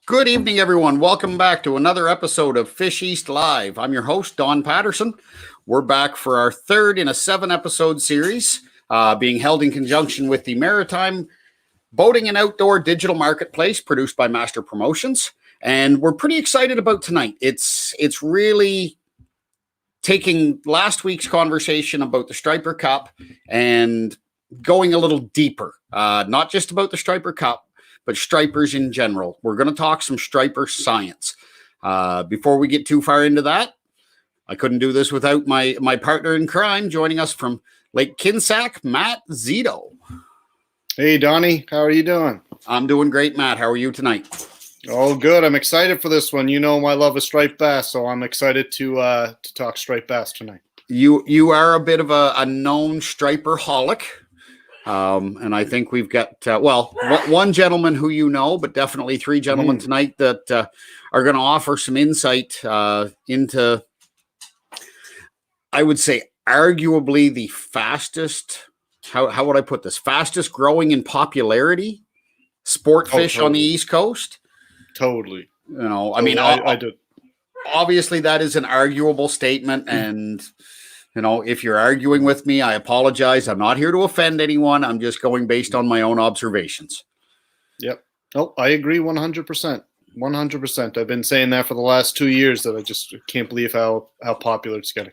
Good evening, everyone. Welcome back to another episode of Fish East Live. I'm your host, Don Patterson. We're back for our third in a 7-episode series, being held in conjunction with the Maritime Boating and Outdoor Digital Marketplace produced by Master Promotions. And we're pretty excited about tonight. It's really taking last week's conversation about the Striper Cup and going a little deeper, not just about the Striper Cup, but stripers in general. We're going to talk some striper science. Before we get too far into that, I couldn't do this without my partner in crime joining us from Lake Kinsack, Matt Zito. Hey, Donnie. How are you doing? I'm doing great, Matt. How are you tonight? Oh, good. I'm excited for this one. You know my love of striped bass, so I'm excited to talk striped bass tonight. You are a bit of a known striper holic. And I think we've got, one gentleman who you know, but definitely three gentlemen tonight that are going to offer some insight into, I would say, arguably the fastest, how would I put this, fastest growing in popularity sport fish on the East Coast. Totally. You know, I mean, I do. Obviously that is an arguable statement, and you know, if you're arguing with me, I apologize. I'm not here to offend anyone. I'm just going based on my own observations. Yep. Oh, I agree 100%. 100%. I've been saying that for the last 2 years that I just can't believe how popular it's getting.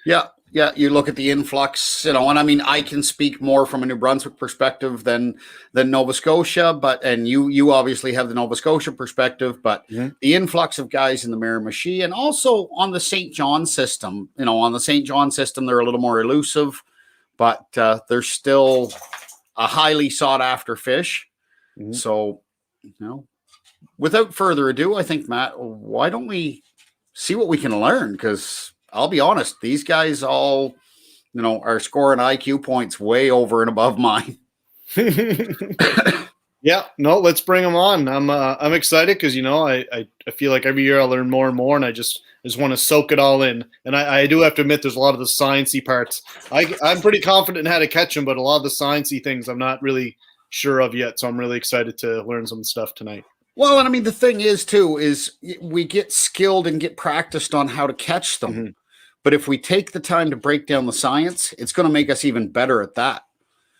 Yeah. You look at the influx, you know, and I mean, I can speak more from a New Brunswick perspective than Nova Scotia, and you obviously have the Nova Scotia perspective, but the influx of guys in the Miramichi and also on the St. John system, you know, on the St. John system, they're a little more elusive, but they're still a highly sought after fish. So, you know, without further ado, I think, Matt, why don't we see what we can learn? Because I'll be honest, these guys all, you know, are scoring IQ points way over and above mine. Yeah, no, let's bring them on. I'm excited because, you know, I feel like every year I learn more and more, and I just want to soak it all in. And I do have to admit, there's a lot of the sciencey parts. I'm pretty confident in how to catch them, but a lot of the sciencey things I'm not really sure of yet. So I'm really excited to learn some stuff tonight. Well, and I mean, the thing is, too, is we get skilled and get practiced on how to catch them. But if we take the time to break down the science, it's going to make us even better at that.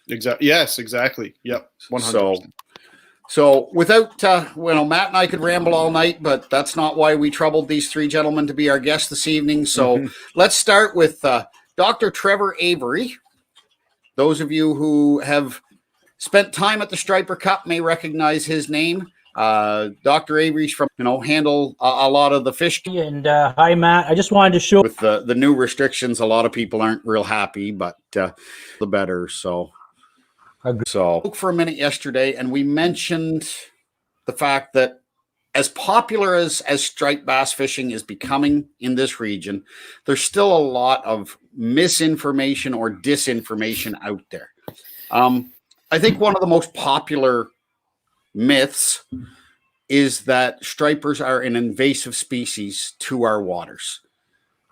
Exactly. Yes, exactly. Yep. 100%. So without, Matt and I could ramble all night, but that's not why we troubled these three gentlemen to be our guests this evening. So let's start with Dr. Trevor Avery. Those of you who have spent time at the Striper Cup may recognize his name. Dr. Avery's from, handle a lot of the fish. And hi, Matt. I just wanted to show with the new restrictions. A lot of people aren't real happy, but the better. So spoke for a minute yesterday, and we mentioned the fact that as popular as striped bass fishing is becoming in this region, there's still a lot of misinformation or disinformation out there. I think one of the most popular myths is that stripers are an invasive species to our waters.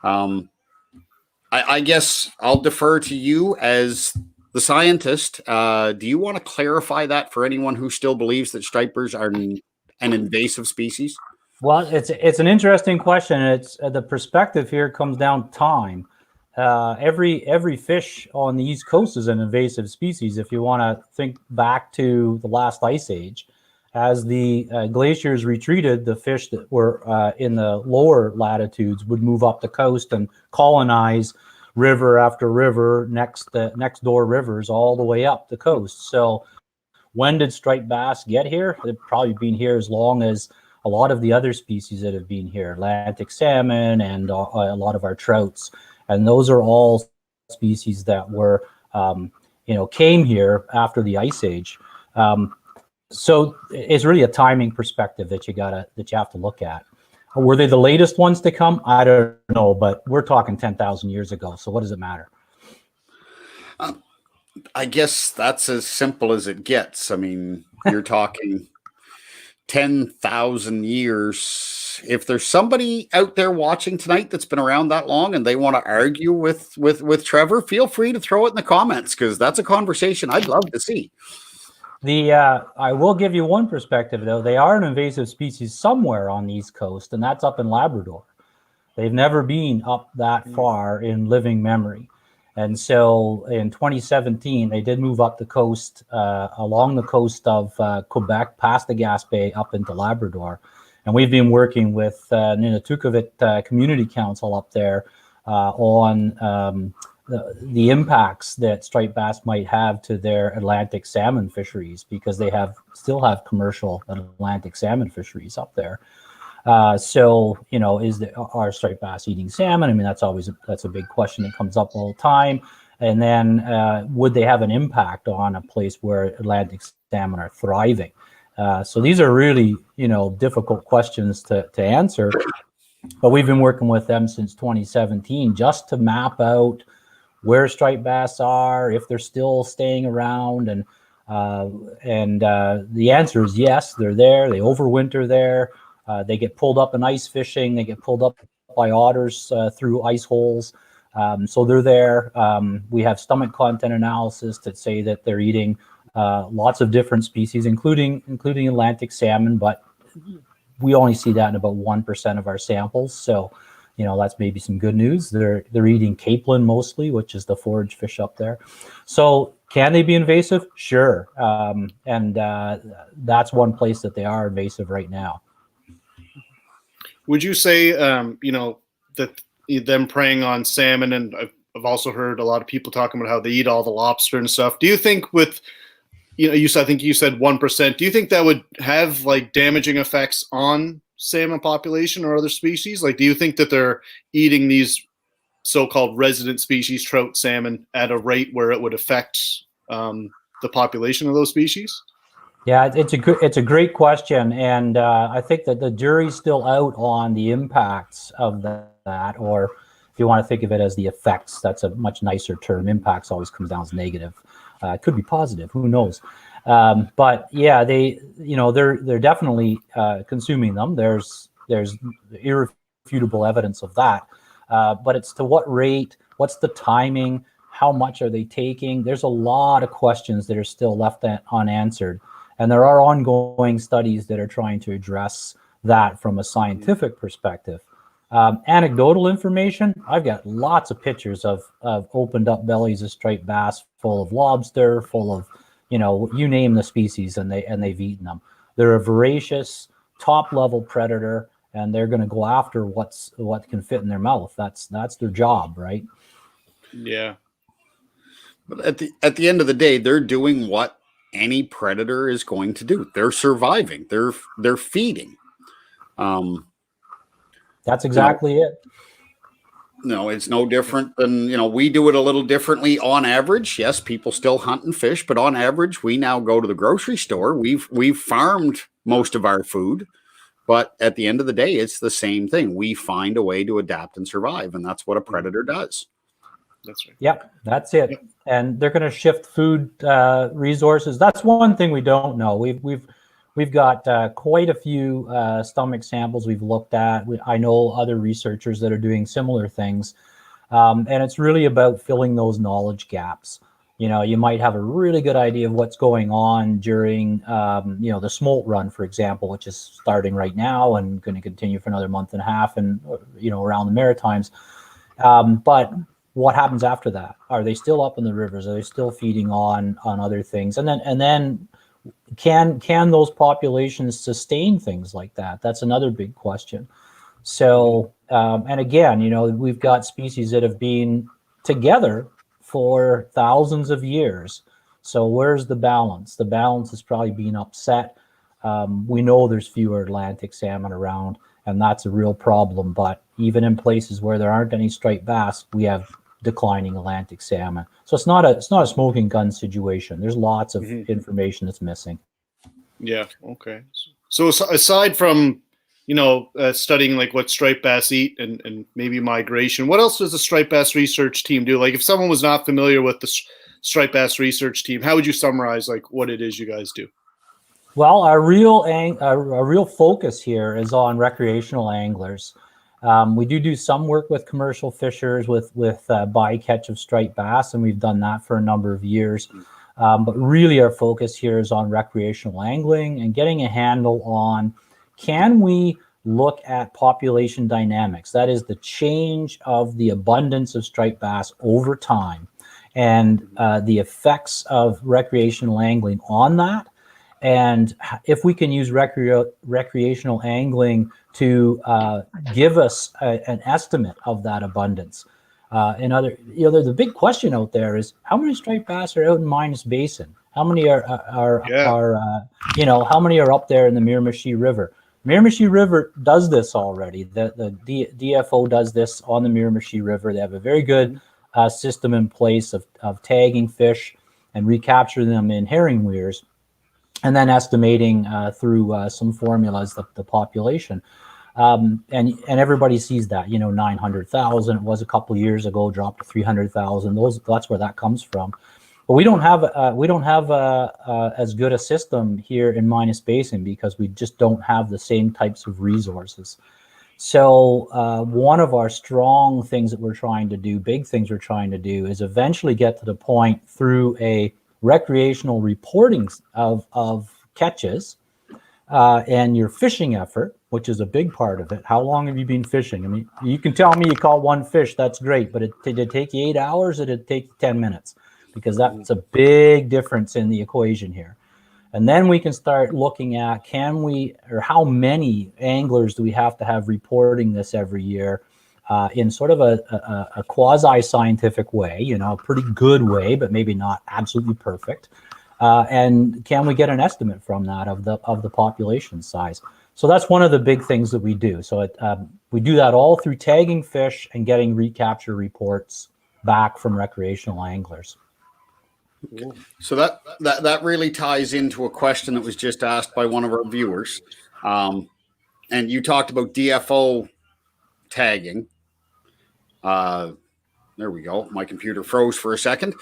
I guess I'll defer to you as the scientist. Do you want to clarify that for anyone who still believes that stripers are an invasive species? Well, it's an interesting question. It's the perspective here comes down to time. Every fish on the East Coast is an invasive species. If you want to think back to the last ice age, as the glaciers retreated, the fish that were in the lower latitudes would move up the coast and colonize river after river, next door rivers all the way up the coast. So when did striped bass get here? They've probably been here as long as a lot of the other species that have been here, Atlantic salmon and a lot of our trouts. And those are all species that were, came here after the ice age. So it's really a timing perspective that you have to look at. Were they the latest ones to come? I don't know, but we're talking 10,000 years ago. So what does it matter? I guess that's as simple as it gets. I mean, you're talking 10,000 years. If there's somebody out there watching tonight that's been around that long and they want to argue with Trevor, feel free to throw it in the comments, because that's a conversation I'd love to see. I will give you one perspective, though. They are an invasive species somewhere on the East Coast, and that's up in Labrador. They've never been up that far in living memory. And so in 2017, they did move up the coast, along the coast of Quebec, past the Gaspé, up into Labrador. And we've been working with Ninatukovit Community Council up there on the impacts that striped bass might have to their Atlantic salmon fisheries, because they still have commercial Atlantic salmon fisheries up there. So, you know, are striped bass eating salmon? I mean, that's a big question that comes up all the time. And then would they have an impact on a place where Atlantic salmon are thriving? So these are really, you know, difficult questions to answer. But we've been working with them since 2017 just to map out where striped bass are, if they're still staying around, and the answer is yes, they're there. They overwinter there. They get pulled up in ice fishing. They get pulled up by otters through ice holes. So they're there. We have stomach content analysis that say that they're eating lots of different species, including Atlantic salmon, but we only see that in about 1% of our samples. So, you know, that's maybe some good news. They're eating capelin mostly, which is the forage fish up there. So can they be invasive? Sure. And that's one place that they are invasive right now. Would you say, you know, that them preying on salmon, and I've also heard a lot of people talking about how they eat all the lobster and stuff. Do you think with, you know, I think you said 1%, do you think that would have like damaging effects on salmon population or other species? Like, do you think that they're eating these so-called resident species, trout, salmon, at a rate where it would affect the population of those species? Yeah, it's a great question, and I think that the jury's still out on the impacts of that, or if you want to think of it as the effects, that's a much nicer term. Impacts always comes down as negative. It could be positive, who knows? But yeah, they're definitely consuming them. There's irrefutable evidence of that. But it's to what rate? What's the timing? How much are they taking? There's a lot of questions that are still left unanswered. And there are ongoing studies that are trying to address that from a scientific perspective. Anecdotal information, I've got lots of pictures of opened up bellies of striped bass full of lobster, full of, you know, you name the species, and they've eaten them. They're a voracious, top-level predator, and they're going to go after what can fit in their mouth. That's their job, right? Yeah. But at the end of the day, they're doing what any predator is going to do. They're surviving. They're feeding. That's exactly it. No, it's no different than, you know, we do it a little differently on average. Yes, people still hunt and fish, but on average, we now go to the grocery store. We've farmed most of our food, but at the end of the day, it's the same thing. We find a way to adapt and survive, and that's what a predator does. That's right. Yep, that's it. Yep. And they're going to shift food resources. That's one thing we don't know. We've got quite a few stomach samples we've looked at. I know other researchers that are doing similar things, and it's really about filling those knowledge gaps. You know, you might have a really good idea of what's going on during, you know, the smolt run, for example, which is starting right now and going to continue for another month and a half, and you know, around the Maritimes. But what happens after that? Are they still up in the rivers? Are they still feeding on other things? And then can those populations sustain things like that? That's another big question. So, and again, you know, we've got species that have been together for thousands of years. So where's the balance? The balance is probably being upset. We know there's fewer Atlantic salmon around, and that's a real problem. But even in places where there aren't any striped bass, we have declining Atlantic salmon. So it's not a smoking gun situation. There's lots of information that's missing. Yeah. Okay. So aside from, you know, studying like what striped bass eat and maybe migration, what else does the striped bass research team do? Like, if someone was not familiar with the striped bass research team, how would you summarize like what it is you guys do? Well, our real focus here is on recreational anglers. We do some work with commercial fishers with bycatch of striped bass, and we've done that for a number of years. But really our focus here is on recreational angling and getting a handle on, can we look at population dynamics? That is the change of the abundance of striped bass over time and the effects of recreational angling on that. And if we can use recreational angling to give us an estimate of that abundance. The big question out there is, how many striped bass are out in Minas Basin? How many are how many are up there in the Miramichi River? Miramichi River does this already. The DFO does this on the Miramichi River. They have a very good system in place of tagging fish and recapturing them in herring weirs, and then estimating through some formulas the population. And everybody sees that, 900,000. It was a couple of years ago, dropped to 300,000. That's where that comes from. But we don't have as good a system here in Minas Basin because we just don't have the same types of resources. So one of our strong things that we're trying to do, big things we're trying to do, is eventually get to the point through a recreational reporting of catches and your fishing effort, which is a big part of it. How long have you been fishing? I mean, you can tell me you caught one fish, that's great, but did it take you 8 hours or did it take you 10 minutes? Because that's a big difference in the equation here. And then we can start looking at, how many anglers do we have to have reporting this every year in sort of a quasi-scientific way, a pretty good way, but maybe not absolutely perfect. And can we get an estimate from that of the population size? So that's one of the big things that we do. So we do that all through tagging fish and getting recapture reports back from recreational anglers. So that really ties into a question that was just asked by one of our viewers. And you talked about DFO tagging. There we go. My computer froze for a second.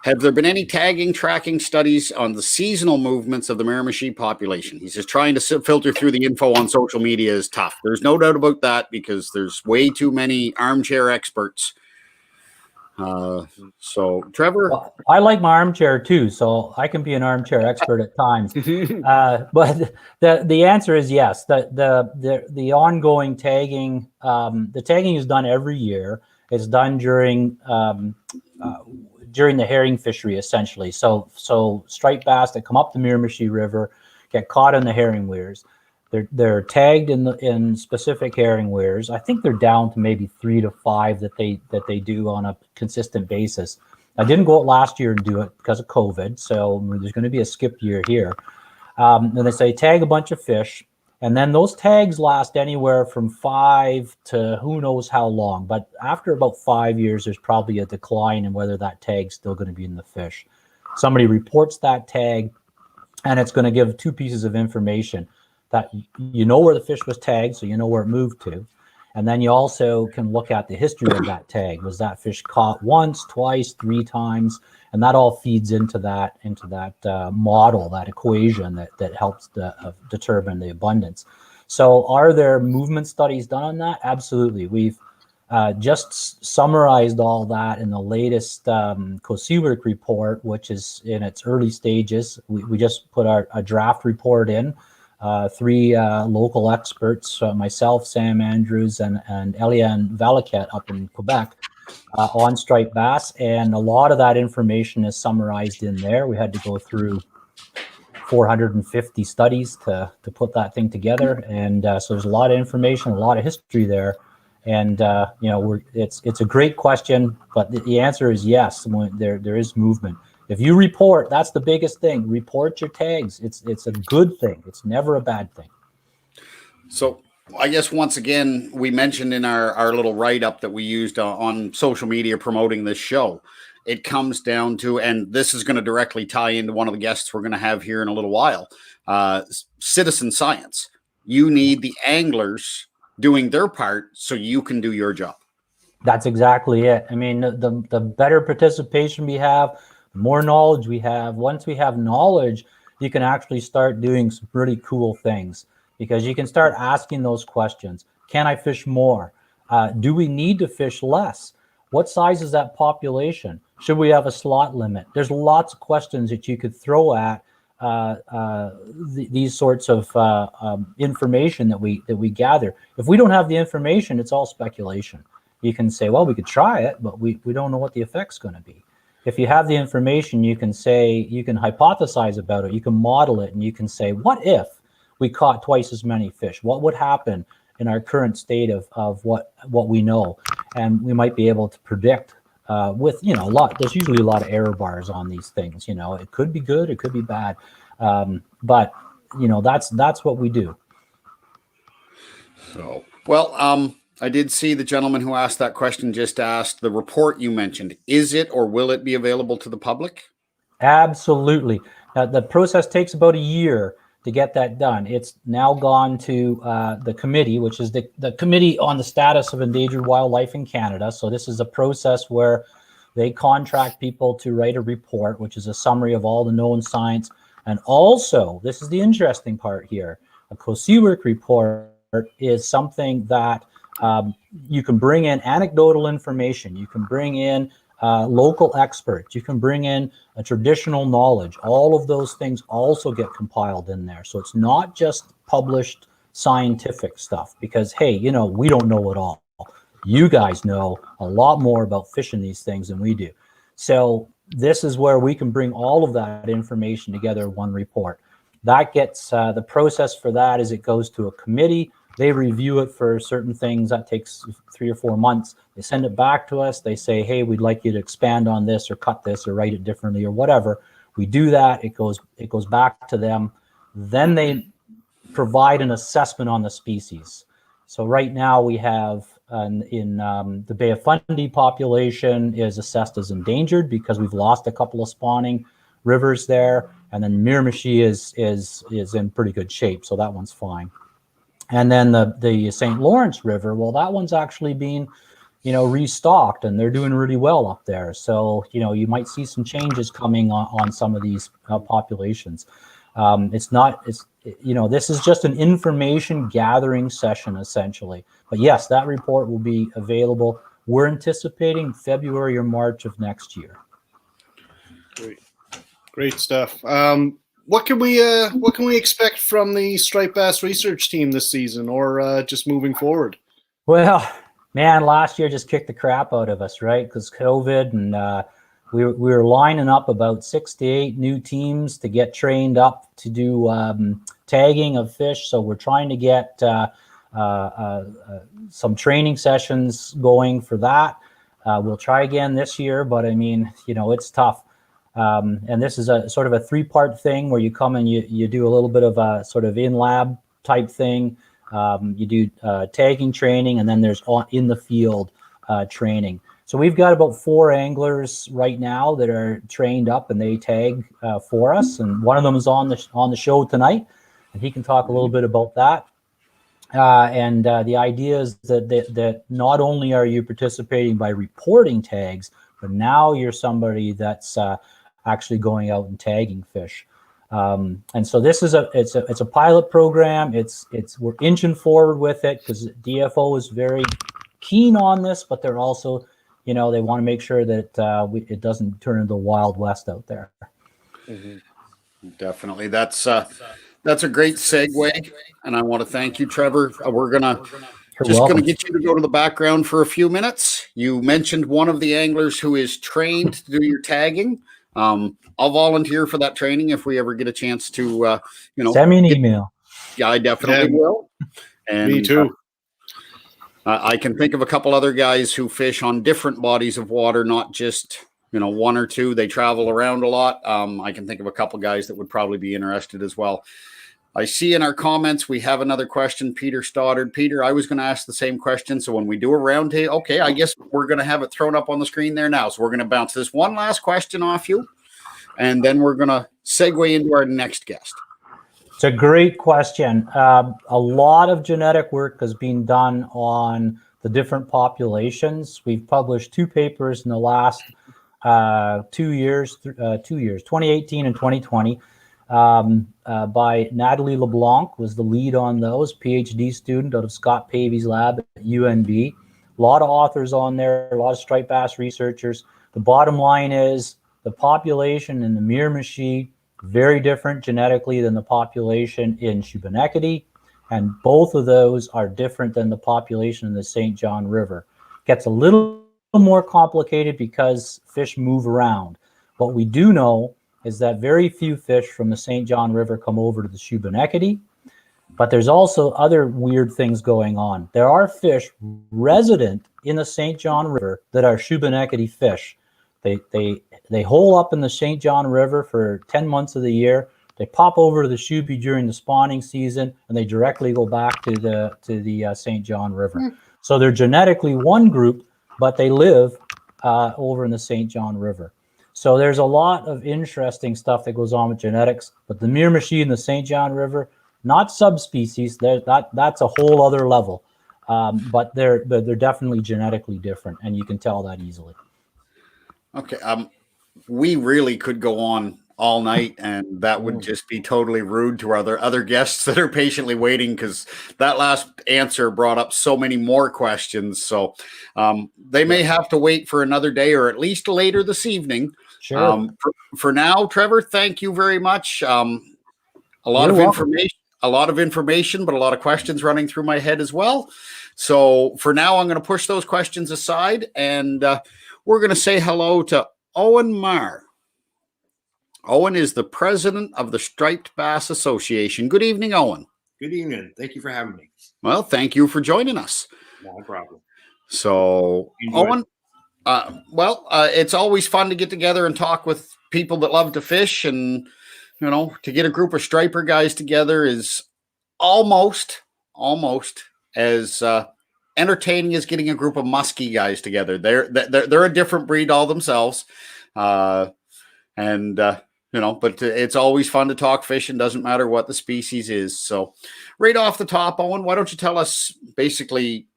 Have there been any tagging tracking studies on the seasonal movements of the Miramichi population? He's just trying to filter through the info on social media is tough. There's no doubt about that because there's way too many armchair experts. So Trevor, well, I like my armchair too, so I can be an armchair expert at times. But the answer is yes. The ongoing tagging, the tagging is done every year. It's done during the herring fishery, essentially. So striped bass that come up the Miramichi River get caught in the herring weirs. They're tagged in specific herring weirs. I think they're down to maybe 3 to 5 that they do on a consistent basis. I didn't go out last year and do it because of COVID, so there's going to be a skip year here. And they say tag a bunch of fish, and then those tags last anywhere from 5 to who knows how long. But after about 5 years, there's probably a decline in whether that tag's still going to be in the fish. Somebody reports that tag, and it's going to give 2 pieces of information. That you know where the fish was tagged, so you know where it moved to. And then you also can look at the history of that tag. Was that fish caught once, twice, 3 times? And that all feeds into that model, that equation that helps determine the abundance. So are there movement studies done on that? Absolutely. We've just summarized all that in the latest COSEWIC report, which is in its early stages. We just put a draft report in. 3 local experts, myself, Sam Andrews, and Eliane Valaquette up in Quebec, on striped bass. And a lot of that information is summarized in there. We had to go through 450 studies to put that thing together. And so there's a lot of information, a lot of history there. And, it's a great question, but the answer is yes, there is movement. If you report, that's the biggest thing. Report your tags. It's a good thing. It's never a bad thing. So I guess once again, we mentioned in our little write-up that we used on social media promoting this show, it comes down to, and this is going to directly tie into one of the guests we're going to have here in a little while, citizen science. You need the anglers doing their part so you can do your job. That's exactly it. I mean, the better participation we have, the more knowledge we have. Once we have knowledge, you can actually start doing some pretty cool things because you can start asking those questions. Can I fish more? Do we need to fish less? What size is that population? Should we have a slot limit? There's lots of questions that you could throw at these sorts of information that we gather. If we don't have the information, it's all speculation. You can say, well, we could try it, but we don't know what the effect's going to be. If you have the information, you can say, you can hypothesize about it, you can model it, and you can say, what if we caught twice as many fish? What would happen in our current state of what we know? And we might be able to predict with, you know, there's usually a lot of error bars on these things. You know, it could be good, it could be bad. But, you know, that's what we do. So, well, I did see the gentleman who asked that question just asked the report you mentioned. Is it or will it be available to the public? Absolutely. The process takes about a year to get that done. It's now gone to the committee, which is the Committee on the Status of Endangered Wildlife in Canada. So this is a process where they contract people to write a report, which is a summary of all the known science. And also, this is the interesting part here, a COSEWIC report is something that you can bring in anecdotal information, you can bring in local experts, you can bring in a traditional knowledge. All of those things also get compiled in there. So it's not just published scientific stuff because, hey, you know, we don't know it all. You guys know a lot more about fishing these things than we do. So this is where we can bring all of that information together in one report. That gets, the process for that is it goes to a committee. They review it for certain things. That takes 3 or 4 months. They send it back to us. They say, hey, we'd like you to expand on this or cut this or write it differently or whatever. We do that. It goes back to them. Then they provide an assessment on the species. So right now we have in the Bay of Fundy population is assessed as endangered because we've lost a couple of spawning rivers there. And then Miramichi is in pretty good shape. So that one's fine. And then the St. Lawrence River, well, that one's actually being, you know, restocked, and they're doing really well up there. So, you know, you might see some changes coming on some of these populations. You know, this is just an information gathering session essentially. But yes, that report will be available. We're anticipating February or March of next year. Great stuff. What can we expect from the striped bass research team this season, or just moving forward? Well, man, last year just kicked the crap out of us, right? Because COVID, and we were lining up about 6 to 8 new teams to get trained up to do tagging of fish. So we're trying to get some training sessions going for that. We'll try again this year, but I mean, you know, it's tough. And this is a sort of a 3-part thing where you come and you do a little bit of a sort of in-lab type thing. You do tagging training, and then there's in the field training. So we've got about 4 anglers right now that are trained up, and they tag for us. And one of them is on the show tonight, and he can talk a little bit about that. And the idea is that not only are you participating by reporting tags, but now you're somebody that's actually going out and tagging fish. And so this is it's a pilot program. We're inching forward with it because DFO is very keen on this, but they're also, you know, they want to make sure that it doesn't turn into the Wild West out there. Mm-hmm. Definitely. That's a great segue, and I want to thank you, Trevor. We're gonna get you to go to the background for a few minutes. You mentioned one of the anglers who is trained to do your tagging. I'll volunteer for that training if we ever get a chance to, you know, send me an email. Yeah, I definitely will. And me too. I can think of a couple other guys who fish on different bodies of water, not just, you know, 1 or 2. They travel around a lot. I can think of a couple guys that would probably be interested as well. I see in our comments we have another question, Peter Stoddard. Peter, I was going to ask the same question. So when we do a round table, okay, I guess we're going to have it thrown up on the screen there now. So we're going to bounce this one last question off you, and then we're going to segue into our next guest. It's a great question. A lot of genetic work has been done on the different populations. We've published 2 papers in the last 2 years, 2018 and 2020. By Natalie LeBlanc was the lead on those, PhD student out of Scott Pavey's lab at UNB. A lot of authors on there, a lot of striped bass researchers. The bottom line is the population in the Miramichi, very different genetically than the population in Shubenacadie, and both of those are different than the population in the St. John River. Gets a little more complicated because fish move around. What we do know is that very few fish from the St. John River come over to the Shubenacadie, but there's also other weird things going on. There are fish resident in the St. John River that are Shubenacadie fish. They hole up in the St. John River for 10 months of the year. They pop over to the Shubie during the spawning season, and they directly go back to the St. John River. So they're genetically one group, but they live over in the St. John River. So there's a lot of interesting stuff that goes on with genetics, but the Miramichi and the St. John River, not subspecies. That's a whole other level, but they're definitely genetically different, and you can tell that easily. Okay, we really could go on all night, and that would just be totally rude to our other guests that are patiently waiting, because that last answer brought up so many more questions. So they may have to wait for another day, or at least later this evening. Sure. For now, Trevor, thank you very much. A lot of information, but a lot of questions running through my head as well. So for now, I'm going to push those questions aside, and we're going to say hello to Owen Marr. Owen is the president of the Striped Bass Association. Good evening, Owen. Good evening. Thank you for having me. Well, thank you for joining us. No problem. So, Owen, it's always fun to get together and talk with people that love to fish, and to get a group of striper guys together is almost as entertaining as getting a group of muskie guys together. They're a different breed all themselves, but it's always fun to talk fishing. Doesn't matter what the species is. So, right off the top, Owen, why don't you tell us basically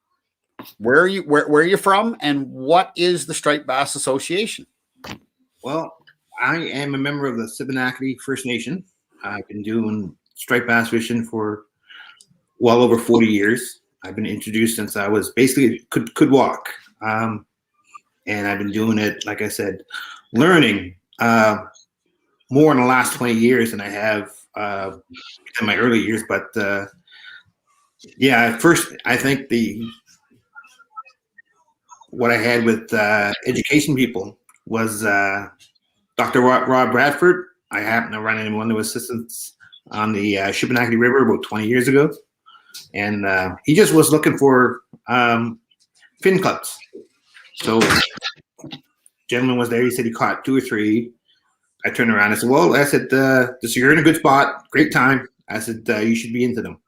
where you're from and what is the Striped Bass Association? Well, I am a member of the Shubenacadie First Nation. I've been doing striped bass fishing for well over 40 years. I've been introduced since I was basically could walk, and I've been doing it, like I said, learning more in the last 20 years than I have in my early years. But first, I think what I had with education people was Dr. Rob Bradford. I happened to run into one of his assistants on the Shubenacadie River about 20 years ago. And he just was looking for fin clips. So gentleman was there. He said he caught 2 or 3. I turned around and said, well, I said, so you're in a good spot. Great time. I said, you should be into them.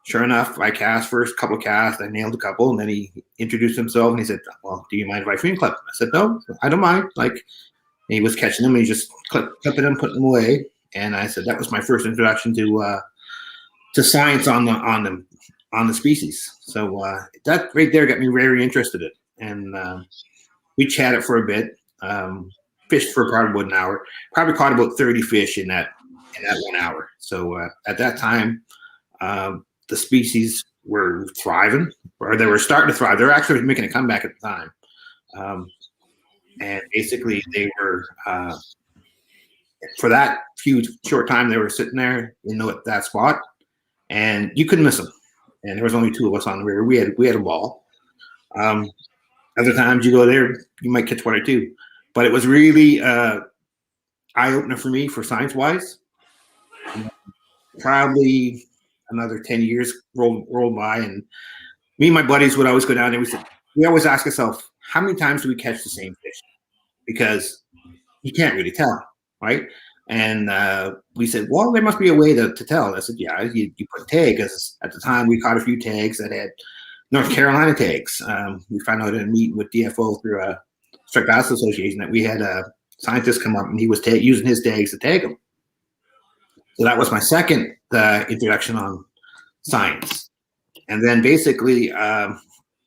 Sure enough, I cast first, couple of casts. I nailed a couple. And then he introduced himself and he said, well, do you mind if I fin clip? I said, no, I don't mind. He was catching them and he just clipping them, putting them away. And I said, that was my first introduction to science on the species. So that right there got me very interested in it. And we chatted for a bit, fished for probably about an hour, probably caught about 30 fish in that 1 hour. So at that time, the species were thriving, or they were starting to thrive. They were actually making a comeback at the time. And basically they were, for that short time, they were sitting there in that spot, and you couldn't miss them. And there was only 2 of us on the river. We had a ball. Other times you go there, you might catch 1 or 2. But it was really eye-opener for me for science-wise. Probably another 10 years rolled by, and me and my buddies would always go down there. We always ask ourselves, how many times do we catch the same fish? Because you can't really tell, right? And we said, well, there must be a way to tell. I said, yeah, you put tags. Because at the time, we caught a few tags that had North Carolina tags. We found out in a meeting with DFO through a Striped Bass Association that we had a scientist come up, and he was using his tags to tag them. So that was my second introduction on science. And then basically, I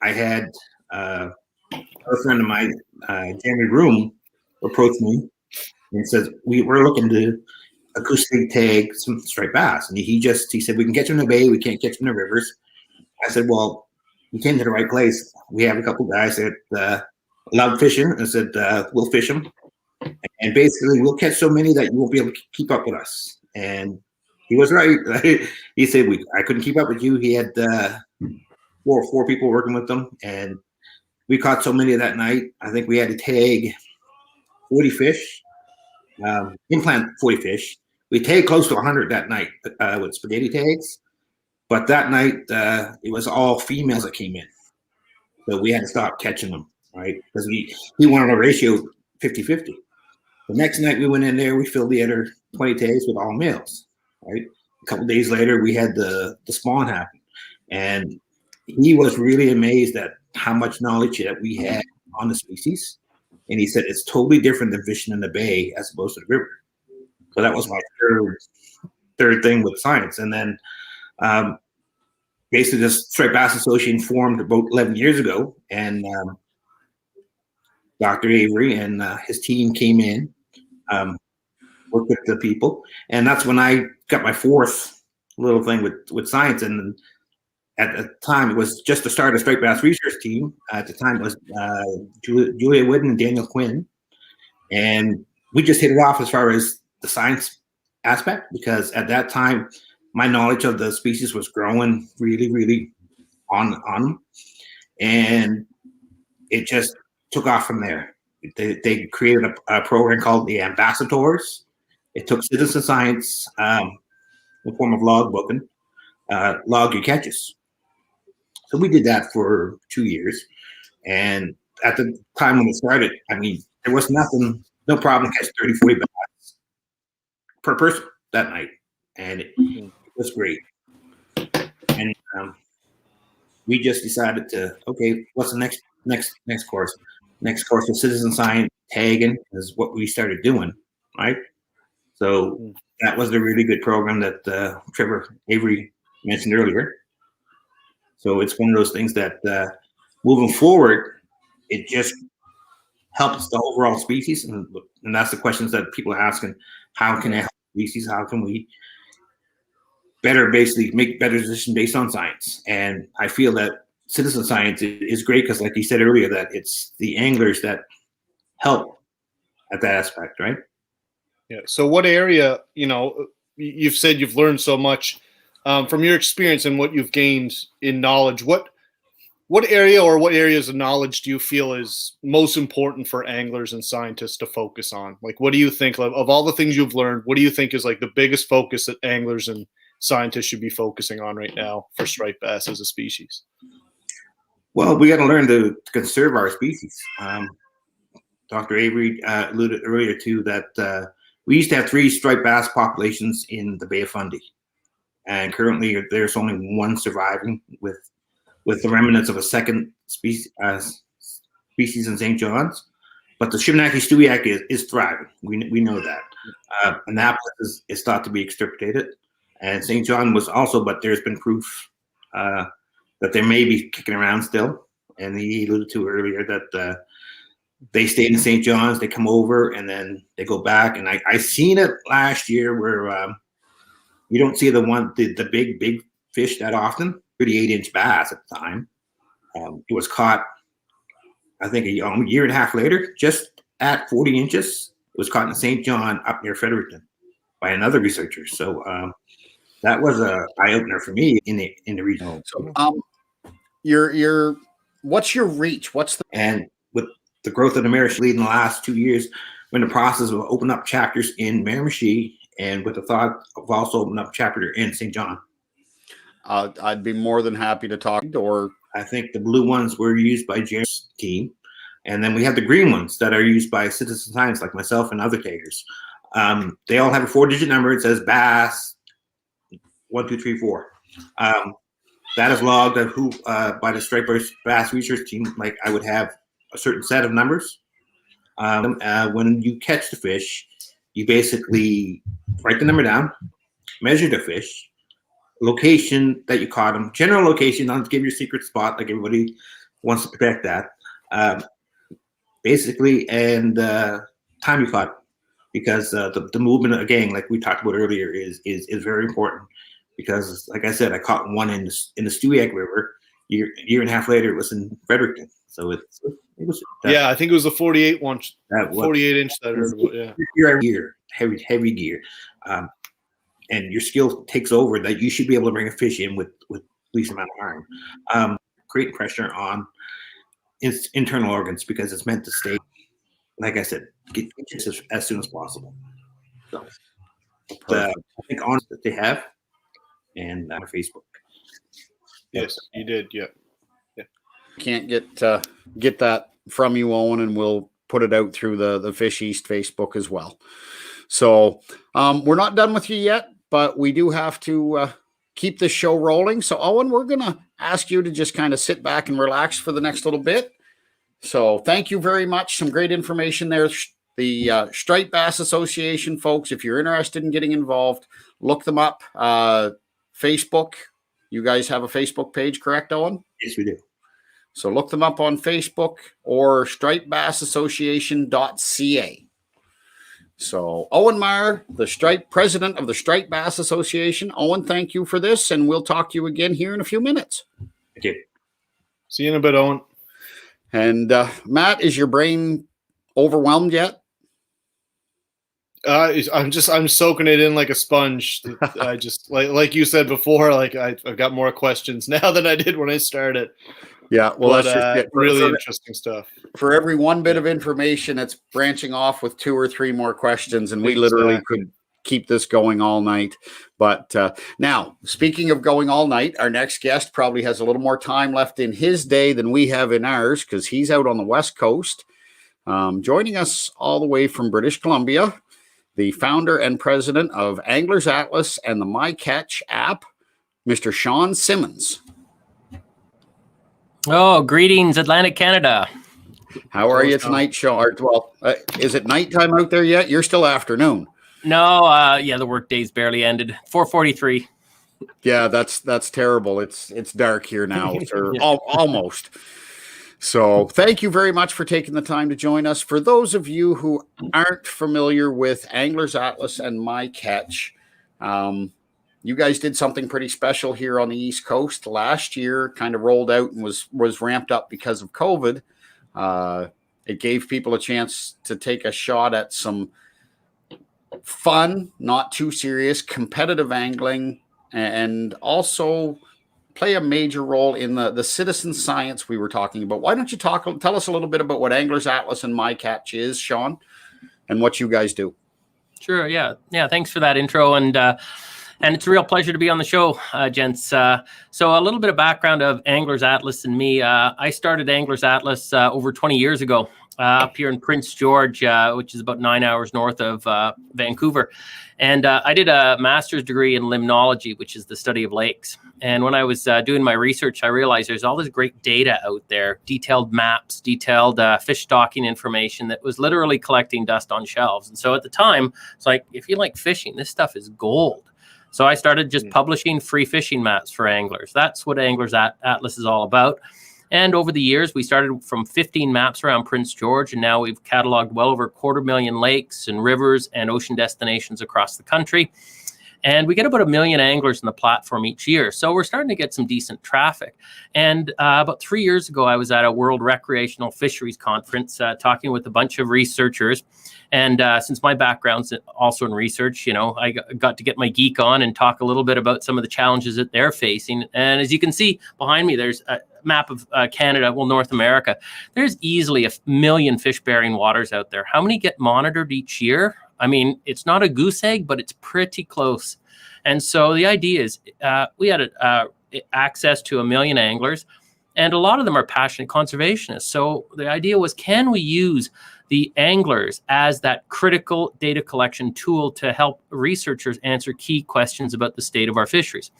had a friend of mine, Jeremy Room, approached me and said, we're looking to acoustic tag some striped bass. And he said, we can catch them in the bay, we can't catch them in the rivers. I said, well, you came to the right place. We have a couple guys that love fishing and said, we'll fish them. And basically, we'll catch so many that you won't be able to keep up with us. And he was right. He said, I couldn't keep up with you. He had four people working with them. And we caught so many that night. I think we had to tag 40 fish, implant 40 fish. We tagged close to 100 that night with spaghetti tags. But that night, it was all females that came in. So we had to stop catching them, right? Because he wanted a ratio 50-50. The next night we went in there, we filled the other 20 tags with all males, right? A couple days later, we had the spawn happen. And he was really amazed at how much knowledge that we had on the species. And he said, it's totally different than fishing in the bay as opposed to the river. So that was my third thing with science. And then basically the Striped Bass Association formed about 11 years ago. And Dr. Avery and his team came in, worked with the people. And that's when I got my fourth little thing with science. And at the time, it was just to start a striped bass research team. At the time, it was Julia Wooden and Daniel Quinn. And we just hit it off as far as the science aspect, because at that time, my knowledge of the species was growing really, really on them. And it just took off from there. They created a program called the Ambassadors. It took citizen science in the form of log booking, log your catches. So we did that for 2 years. And at the time when it started, I mean, there was no problem to catch 30, 40 bass per person that night. And it was great. And we just decided to, okay, what's the next course? Next course of citizen science tagging is what we started doing, right? So that was a really good program that Trevor Avery mentioned earlier. So it's one of those things that moving forward, it just helps the overall species. And that's the questions that people are asking. How can it help the species? How can we basically make better decisions based on science? And I feel that citizen science is great because, like you said earlier, that it's the anglers that help at that aspect, right? Yeah. So what area, you've said you've learned so much from your experience and what you've gained in knowledge. What area or what areas of knowledge do you feel is most important for anglers and scientists to focus on? Like, what do you think of all the things you've learned? What do you think is like the biggest focus that anglers and scientists should be focusing on right now for striped bass as a species? Well, we got to learn to conserve our species. Dr. Avery alluded earlier to that we used to have 3 striped bass populations in the Bay of Fundy. And currently there's only one surviving with the remnants of a second species in St. John's. But the Shibenaki-Stewiacke is thriving. We know that. Annapolis is thought to be extirpated. And St. John was also, but there's been proof that they may be kicking around still. And he alluded to earlier that they stayed in St. John's, they come over, and then they go back. And I seen it last year where you don't see the big fish that often. 38-inch bass at the time. It was caught, I think, a year and a half later, just at 40 inches. It was caught in St. John up near Fredericton by another researcher. So that was a eye opener for me in the region. So what's your reach? And with the growth of the Miramichi in the last 2 years, we're in the process of opening up chapters in Miramichi, and with the thought of also opening up chapter in St. John. I'd be more than happy to talk. Or I think the blue ones were used by Jeremy's team, and then we have the green ones that are used by citizen science, like myself and other taggers. They all have a 4-digit number. It says Bass 1, 2, 3, 4. That is logged by the Striped Bass Research Team. Like I would have a certain set of numbers. When you catch the fish, you basically write the number down, measure the fish, location that you caught them, general location, not to give your secret spot, like everybody wants to protect that. Basically, and time you caught, because the movement again, like we talked about earlier, is very important. Because, like I said, I caught one in the Stewiacke River, year and a half later, it was in Fredericton. So it was I think it was the 48 one, that 48 inch that I heard about. Yeah, year, heavy gear, and your skill takes over. That you should be able to bring a fish in with least amount of harm. Create pressure on its internal organs because it's meant to stay. Like I said, get it as soon as possible. So, I think on that they have, and on Facebook. Yes, you did. Yeah. Can't get that from you, Owen, and we'll put it out through the Fish East Facebook as well. So we're not done with you yet, but we do have to keep this show rolling. So Owen, we're going to ask you to just kind of sit back and relax for the next little bit. So thank you very much. Some great information there. The Striped Bass Association, folks, if you're interested in getting involved, look them up. Facebook, you guys have a Facebook page, correct, Owen? Yes, we do. So look them up on Facebook or stripedbassassociation.ca. So Owen Marr, the president of the Striped Bass Association. Owen, thank you for this, and we'll talk to you again here in a few minutes. Thank you. See you in a bit, Owen. And Matt, is your brain overwhelmed yet? I'm soaking it in like a sponge. I just like you said before, like I've got more questions now than I did when I started. Yeah, well, but, that's just it. Really interesting stuff. For every one bit of information, it's branching off with 2 or 3 more questions, and we literally could keep this going all night. But now, speaking of going all night, our next guest probably has a little more time left in his day than we have in ours because he's out on the West Coast. Joining us all the way from British Columbia, the founder and president of Anglers Atlas and the MyCatch app, Mr. Sean Simmons. Oh, greetings, Atlantic Canada. How are you tonight, Sean? Well, is it nighttime out there yet? You're still afternoon. No, the work day's barely ended. 4:43. Yeah, that's terrible. It's dark here now, or almost. So thank you very much for taking the time to join us. For those of you who aren't familiar with Anglers Atlas and MyCatch, you guys did something pretty special here on the East Coast last year, kind of rolled out and was ramped up because of COVID. It gave people a chance to take a shot at some fun, not too serious, competitive angling, and also play a major role in the citizen science we were talking about. Why don't you tell us a little bit about what Anglers Atlas and MyCatch is, Sean, and what you guys do? Sure, yeah. Thanks for that intro, and it's a real pleasure to be on the show, gents. So a little bit of background of Anglers Atlas and me. I started Anglers Atlas over 20 years ago up here in Prince George, which is about 9 hours north of Vancouver. And I did a master's degree in limnology, which is the study of lakes. And when I was doing my research, I realized there's all this great data out there, detailed maps, detailed fish stocking information that was literally collecting dust on shelves. And so at the time, it's like, if you like fishing, this stuff is gold. So I started just publishing free fishing maps for anglers. That's what Anglers Atlas is all about. And over the years, we started from 15 maps around Prince George, and now we've cataloged well over 250,000 lakes and rivers and ocean destinations across the country. And we get about 1 million anglers on the platform each year. So we're starting to get some decent traffic. And about 3 years ago, I was at a World Recreational Fisheries Conference talking with a bunch of researchers. And since my background's also in research, I got to get my geek on and talk a little bit about some of the challenges that they're facing. And as you can see behind me, there's a map of Canada, North America. There's easily 1 million fish-bearing waters out there. How many get monitored each year? I mean, it's not a goose egg, but it's pretty close. And so the idea is we had access to 1 million anglers, and a lot of them are passionate conservationists. So the idea was, can we use the anglers as that critical data collection tool to help researchers answer key questions about the state of our fisheries?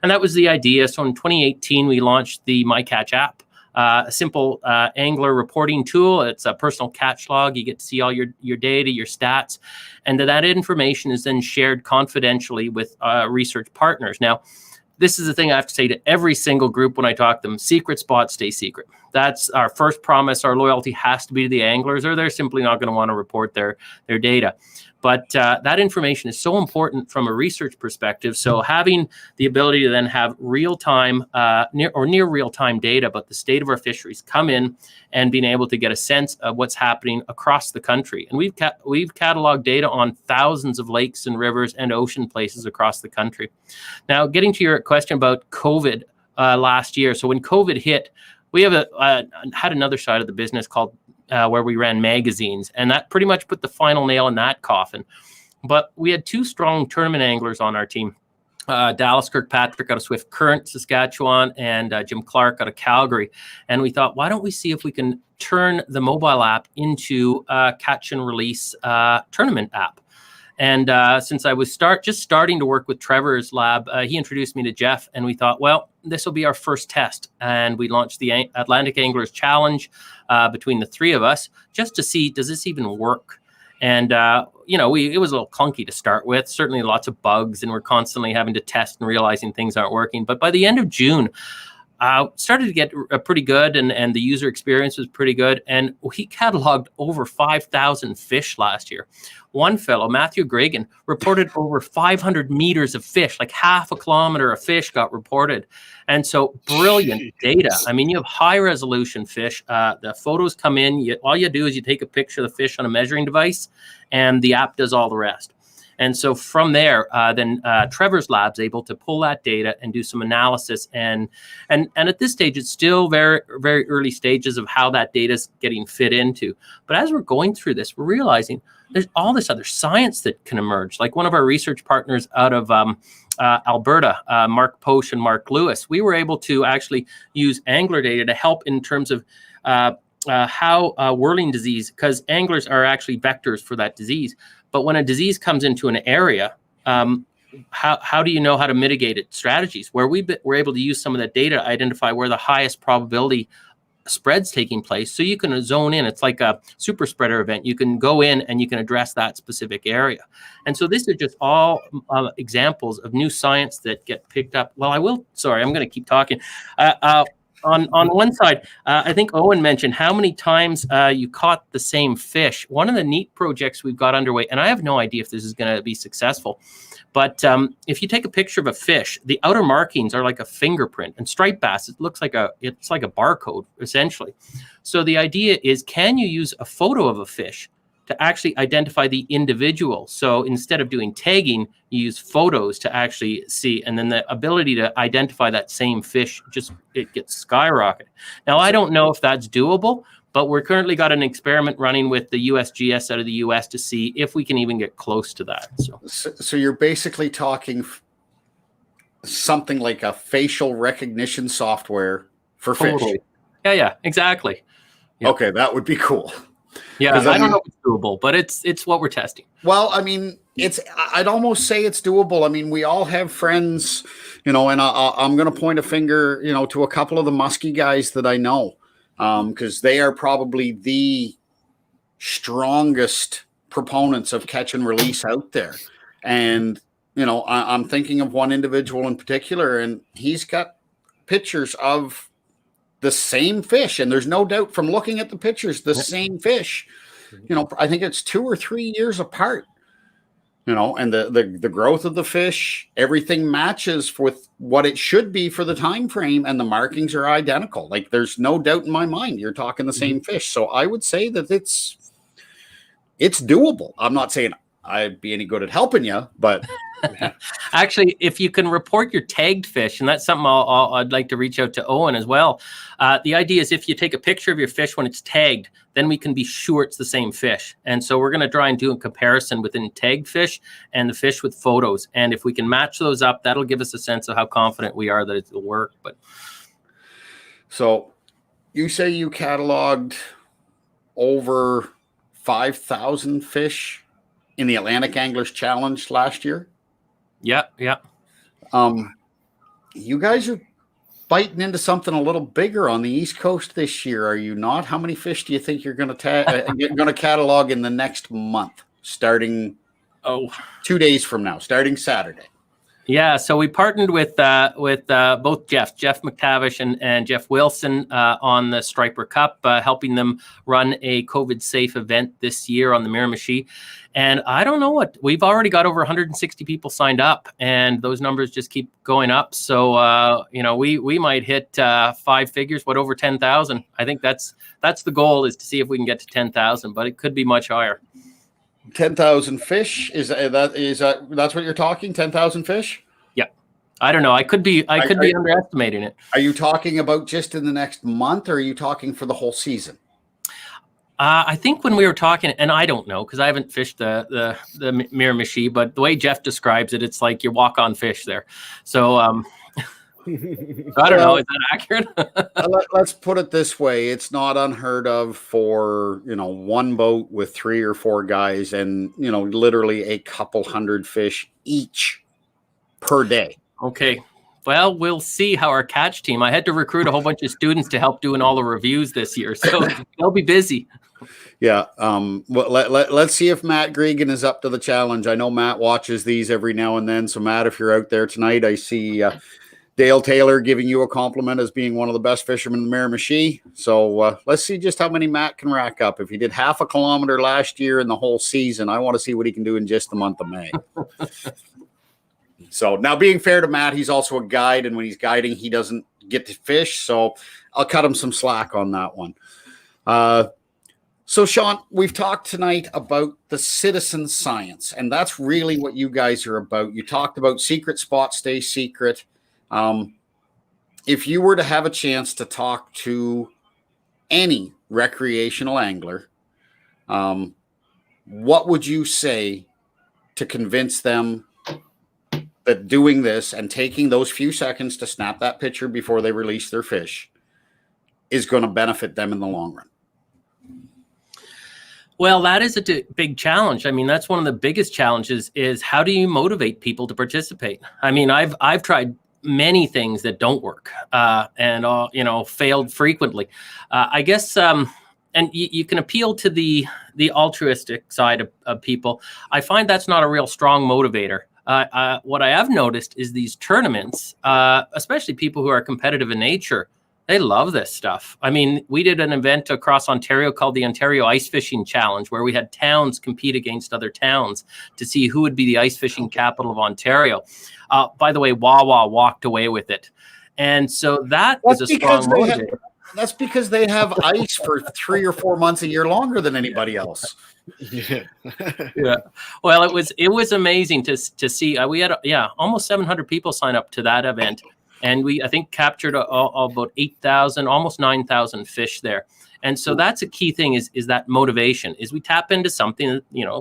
And that was the idea. So in 2018, we launched the MyCatch app. A simple angler reporting tool. It's a personal catch log. You get to see all your data, your stats, and that information is then shared confidentially with research partners. Now, this is the thing I have to say to every single group when I talk to them: secret spots stay secret. that's our first promise. Our loyalty has to be to the anglers, or they're simply not going to want to report their data. But that information is so important from a research perspective. So having the ability to then have real-time, near real-time data about the state of our fisheries come in and being able to get a sense of what's happening across the country. And we've cataloged data on thousands of lakes and rivers and ocean places across the country. Now, getting to your question about COVID last year. So when COVID hit, we have had another side of the business called where we ran magazines, and that pretty much put the final nail in that coffin. But we had two strong tournament anglers on our team, Dallas Kirkpatrick out of Swift Current, Saskatchewan, and Jim Clark out of Calgary. And we thought, why don't we see if we can turn the mobile app into a catch and release tournament app? And since I was just starting to work with Trevor's lab, he introduced me to Jeff, and we thought, well, this will be our first test. And we launched the Atlantic Anglers Challenge between the three of us just to see, does this even work? And, it was a little clunky to start with, certainly lots of bugs, and we're constantly having to test and realizing things aren't working. But by the end of June, started to get pretty good, and the user experience was pretty good. And he cataloged over 5,000 fish last year. One fellow, Matthew Gregan, reported over 500 meters of fish, like half a kilometer of fish got reported. And so brilliant data. I mean, you have high resolution fish. The photos come in. All you do is you take a picture of the fish on a measuring device, and the app does all the rest. And so from there, then Trevor's lab's able to pull that data and do some analysis. And at this stage, it's still very, very early stages of how that data is getting fit into. But as we're going through this, we're realizing there's all this other science that can emerge. Like one of our research partners out of Alberta, Mark Posch and Mark Lewis, we were able to actually use angler data to help in terms of how whirling disease, because anglers are actually vectors for that disease. But when a disease comes into an area, how do you know how to mitigate it? Strategies where we're able to use some of that data to identify where the highest probability spread's taking place. So you can zone in. It's like a super spreader event. You can go in and you can address that specific area. And so this is just all examples of new science that get picked up. Well, I'm going to keep talking. On one side, I think Owen mentioned how many times you caught the same fish. One of the neat projects we've got underway, and I have no idea if this is going to be successful, but if you take a picture of a fish, the outer markings are like a fingerprint. And striped bass, it's like a barcode, essentially. So the idea is, can you use a photo of a fish to actually identify the individual? So instead of doing tagging, you use photos to actually see, and then the ability to identify that same fish, it gets skyrocketed. Now, I don't know if that's doable, but we're currently got an experiment running with the USGS out of the US to see if we can even get close to that. So you're basically talking something like a facial recognition software for fish. Yeah, exactly. Yep. Okay, that would be cool. Yeah, I don't know if it's doable, but it's what we're testing. Well, I mean, I'd almost say it's doable. I mean, we all have friends, and I'm going to point a finger, to a couple of the musky guys that I know, because they are probably the strongest proponents of catch and release out there. And, I'm thinking of one individual in particular, and he's got pictures of the same fish, and there's no doubt from looking at the pictures, the same fish, I think it's 2 or 3 years apart, and the growth of the fish, everything matches with what it should be for the time frame, and the markings are identical. Like, there's no doubt in my mind you're talking the same fish. So I would say that it's doable. I'm not saying I'd be any good at helping you, but actually, if you can report your tagged fish, and that's something I'd like to reach out to Owen as well. The idea is, if you take a picture of your fish when it's tagged, then we can be sure it's the same fish. And so we're going to try and do a comparison within tagged fish and the fish with photos. And if we can match those up, that'll give us a sense of how confident we are that it'll work. But so you say you cataloged over 5,000 fish in the Atlantic Anglers Challenge last year? Yeah. You guys are biting into something a little bigger on the East Coast this year, are you not? How many fish do you think you're going to catalog in the next month, starting 2 days from now, starting Saturday? Yeah, so we partnered with both Jeff McTavish and Jeff Wilson on the Striper Cup, helping them run a COVID-safe event this year on the Miramichi. And I don't know we've already got over 160 people signed up, and those numbers just keep going up. So we might hit 5 figures, over 10,000. I think that's the goal, is to see if we can get to 10,000, but it could be much higher. 10,000 fish, that's what you're talking? 10,000 fish? Yeah, I don't know. I could be underestimating it. Are you talking about just in the next month, or are you talking for the whole season? I think when we were talking, and I don't know because I haven't fished the Miramichi, but the way Jeff describes it, it's like you walk on fish there. So I don't know. Is that accurate? Let's put it this way. It's not unheard of for, one boat with 3 or 4 guys and, literally a couple hundred fish each per day. Okay. Well, we'll see how our catch team. I had to recruit a whole bunch of students to help doing all the reviews this year, so they'll be busy. Yeah. Let's see if Matt Gregan is up to the challenge. I know Matt watches these every now and then. So Matt, if you're out there tonight, I see Dale Taylor giving you a compliment as being one of the best fishermen in the Miramichi. So let's see just how many Matt can rack up. If he did half a kilometer last year in the whole season, I want to see what he can do in just the month of May. So now, being fair to Matt, he's also a guide, and when he's guiding, he doesn't get to fish. So I'll cut him some slack on that one. So Sean, we've talked tonight about the citizen science, and that's really what you guys are about. You talked about secret spots stay secret. If you were to have a chance to talk to any recreational angler, what would you say to convince them that doing this and taking those few seconds to snap that picture before they release their fish is going to benefit them in the long run? Well, that is a big challenge. I mean, that's one of the biggest challenges, is how do you motivate people to participate? I mean, I've tried many things that don't work and failed frequently. I guess, and you can appeal to the altruistic side of people. I find that's not a real strong motivator. What I have noticed is these tournaments, especially people who are competitive in nature, they love this stuff. I mean, we did an event across Ontario called the Ontario Ice Fishing Challenge, where we had towns compete against other towns to see who would be the ice fishing capital of Ontario. By the way, Wawa walked away with it. And so that's is a strong motivator. That's because they have ice for 3 or 4 months a year longer than anybody else. Yeah. Yeah. Well, it was amazing to see. We had almost 700 people sign up to that event. And we, I think, captured about 8,000, almost 9,000 fish there. And so that's a key thing is that motivation, is we tap into something,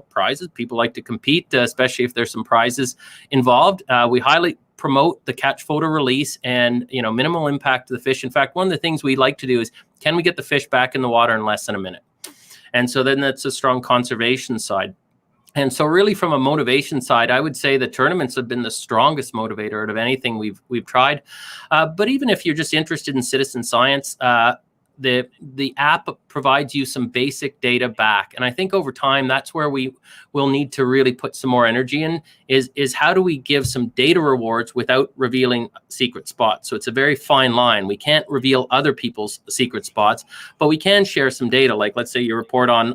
prizes. People like to compete, especially if there's some prizes involved. We highly promote the catch photo release and, minimal impact to the fish. In fact, one of the things we like to do is, can we get the fish back in the water in less than a minute? And so then that's a strong conservation side. And so really from a motivation side, I would say the tournaments have been the strongest motivator out of anything we've tried. But even if you're just interested in citizen science, the app provides you some basic data back. And I think over time, that's where we will need to really put some more energy in, is how do we give some data rewards without revealing secret spots? So it's a very fine line. We can't reveal other people's secret spots, but we can share some data. Like, let's say you report on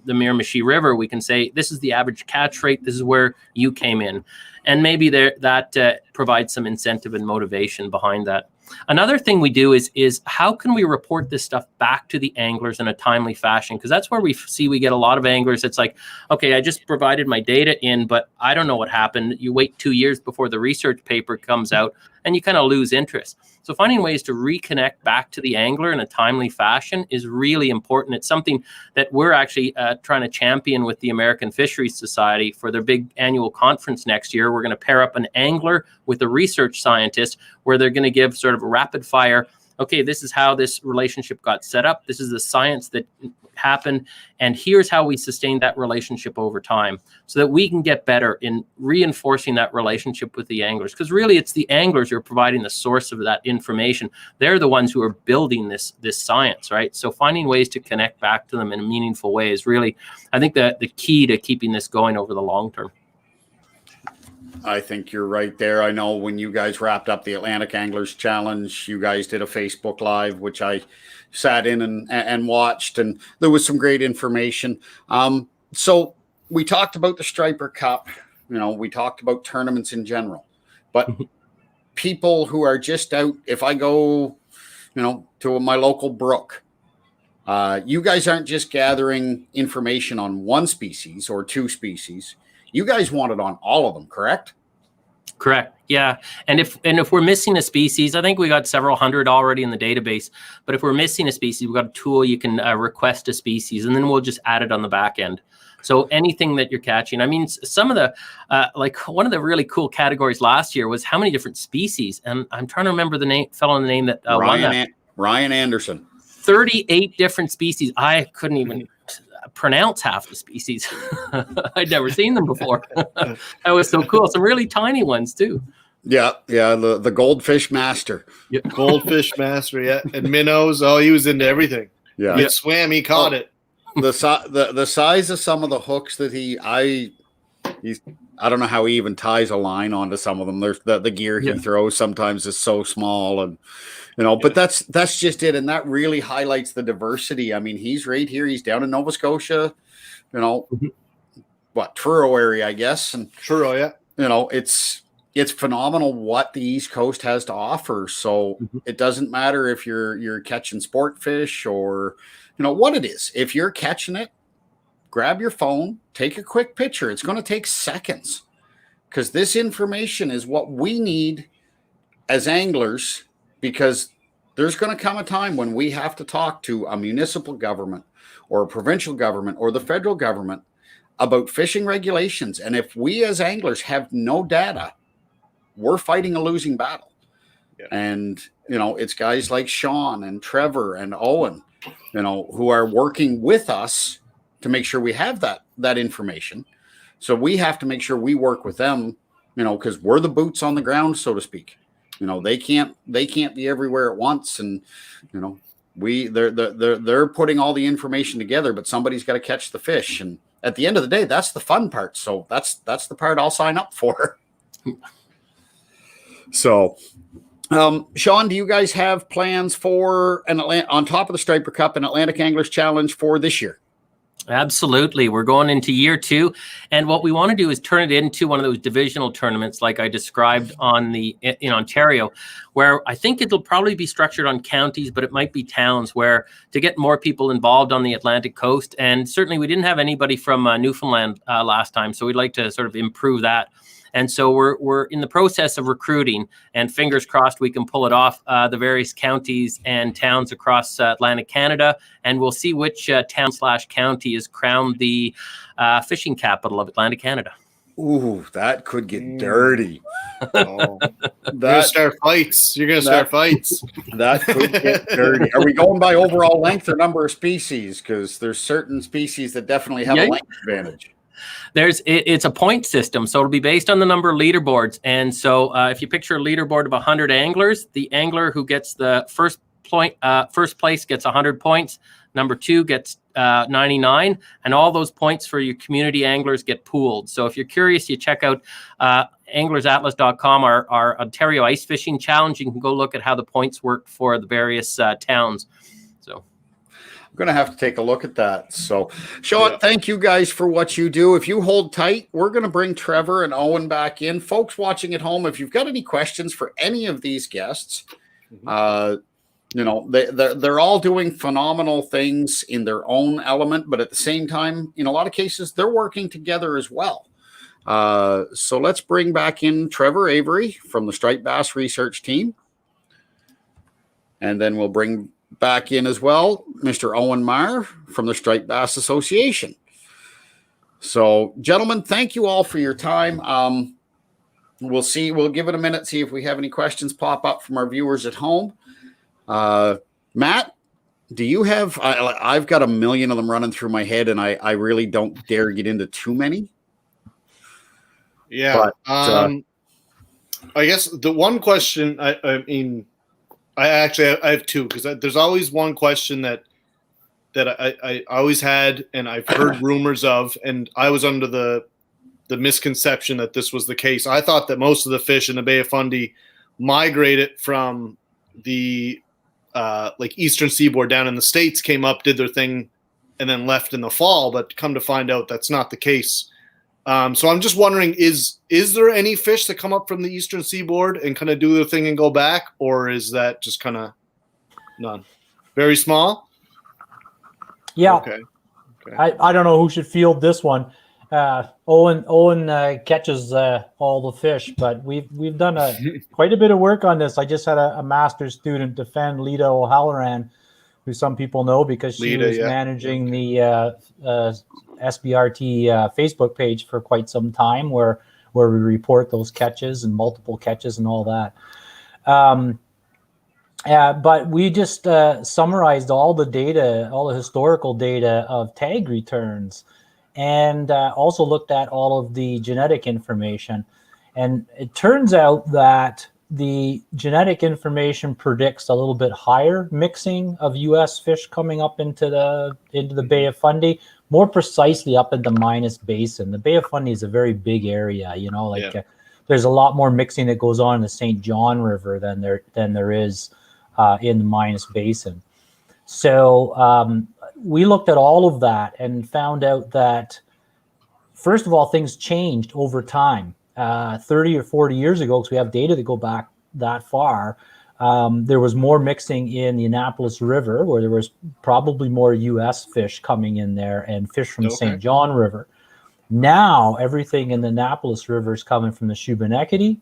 the Miramichi River, we can say, this is the average catch rate. This is where you came in. And maybe that provides some incentive and motivation behind that. Another thing we do is how can we report this stuff back to the anglers in a timely fashion? Because that's where we get a lot of anglers. It's like, okay, I just provided my data in, but I don't know what happened. You wait 2 years before the research paper comes out and you kind of lose interest. So finding ways to reconnect back to the angler in a timely fashion is really important. It's something that we're actually trying to champion with the American Fisheries Society for their big annual conference next year. We're going to pair up an angler with a research scientist, where they're going to give sort of a rapid fire, okay, this is how this relationship got set up. This is the science that happened. And here's how we sustain that relationship over time, so that we can get better in reinforcing that relationship with the anglers. Because really, it's the anglers who are providing the source of that information. They're the ones who are building this science, right? So finding ways to connect back to them in a meaningful way is really, I think, the key to keeping this going over the long term. I think you're right there. I know when you guys wrapped up the Atlantic Anglers Challenge, you guys did a Facebook Live, which I sat in and watched, and there was some great information. So we talked about the Striper Cup. We talked about tournaments in general, but people who are just out, if I go, to my local brook, you guys aren't just gathering information on one species or two species. You guys want it on all of them, correct? Correct. Yeah. And if we're missing a species, I think we got several hundred already in the database. But if we're missing a species, we've got a tool you can request a species, and then we'll just add it on the back end. So anything that you're catching. I mean, some of the one of the really cool categories last year was how many different species. And I'm trying to remember the name that won that. Ryan Anderson. 38 different species. I couldn't even pronounce half the species. I'd never seen them before. That was so cool. Some really tiny ones too. Yeah, the goldfish master. Yep. Goldfish master, yeah. And minnows, he was into everything. Yeah. He swam, he caught it. The size of some of the hooks that I don't know how he even ties a line onto some of them. There's the gear he throws sometimes is so small, and but that's just it. And that really highlights the diversity. I mean, he's right here. He's down in Nova Scotia, Truro area, I guess. And Truro, yeah. It's phenomenal what the East Coast has to offer. So it doesn't matter if you're catching sport fish or, what it is. If you're catching it, grab your phone, take a quick picture. It's going to take seconds, because this information is what we need as anglers, because there's going to come a time when we have to talk to a municipal government or a provincial government or the federal government about fishing regulations. And if we as anglers have no data, we're fighting a losing battle. Yeah. And, it's guys like Sean and Trevor and Owen, who are working with us to make sure we have that information. So we have to make sure we work with them, because we're the boots on the ground, so to speak. They can't be everywhere at once. And, they're putting all the information together, but somebody's got to catch the fish. And at the end of the day, that's the fun part. So that's the part I'll sign up for. So, Sean, do you guys have plans for on top of the Striper Cup and Atlantic Anglers Challenge for this year? Absolutely. We're going into year 2. And what we want to do is turn it into one of those divisional tournaments like I described in Ontario, where I think it'll probably be structured on counties, but it might be towns, where to get more people involved on the Atlantic coast. And certainly we didn't have anybody from Newfoundland last time, so we'd like to sort of improve that. And so we're in the process of recruiting, and fingers crossed we can pull it off, the various counties and towns across Atlantic Canada, and we'll see which town/county is crowned the fishing capital of Atlantic Canada. Ooh, that could get dirty. You're gonna start fights. That could get dirty. Are we going by overall length or number of species? Because there's certain species that definitely have a length advantage. It's a point system, so it'll be based on the number of leaderboards. And so if you picture a leaderboard of 100 anglers, the angler who gets the first place gets 100 points, number 2 gets 99, and all those points for your community anglers get pooled. So if you're curious, you check out anglersatlas.com, our Ontario Ice Fishing Challenge. You can go look at how the points work for the various towns. So I'm going to have to take a look at that. So, Sean, thank you guys for what you do. If you hold tight, we're going to bring Trevor and Owen back in. Folks watching at home, if you've got any questions for any of these guests, they're all doing phenomenal things in their own element, but at the same time, in a lot of cases, they're working together as well. So let's bring back in Trevor Avery from the Striped Bass Research Team. And then we'll bring back in as well Mr. Owen Marr from the Striped Bass Association. So, gentlemen, thank you all for your time. We'll give it a minute, see if we have any questions pop up from our viewers at home. Matt, do you have, I've got a million of them running through my head, and I really don't dare get into too many. Yeah. But, I guess the one question, I have two, because there's always one question that I always had, and I've heard rumors of, and I was under the misconception that this was the case. I thought that most of the fish in the Bay of Fundy migrated from the like eastern seaboard down in the States, came up, did their thing, and then left in the fall. But come to find out, that's not the case. So I'm just wondering, is there any fish that come up from the eastern seaboard and kind of do their thing and go back, or is that just kind of none? Very small? Yeah. Okay. I don't know who should field this one. Owen catches all the fish, but we've done quite a bit of work on this. I just had a master's student defend Lita O'Halloran, who some people know because she was managing the SBRT Facebook page for quite some time, where we report those catches and multiple catches and all that. But we just summarized all the data, all the historical data of tag returns, and also looked at all of the genetic information. And it turns out that the genetic information predicts a little bit higher mixing of U.S. fish coming up into the Bay of Fundy, more precisely up in the Minas Basin. The Bay of Fundy is a very big area, there's a lot more mixing that goes on in the St. John River than there is in the Minas Basin. So we looked at all of that and found out that, first of all, things changed over time. 30 or 40 years ago, because we have data that go back that far, there was more mixing in the Annapolis River, where there was probably more U.S. fish coming in there and fish from the St. John River. Now, everything in the Annapolis River is coming from the Shubenacadie,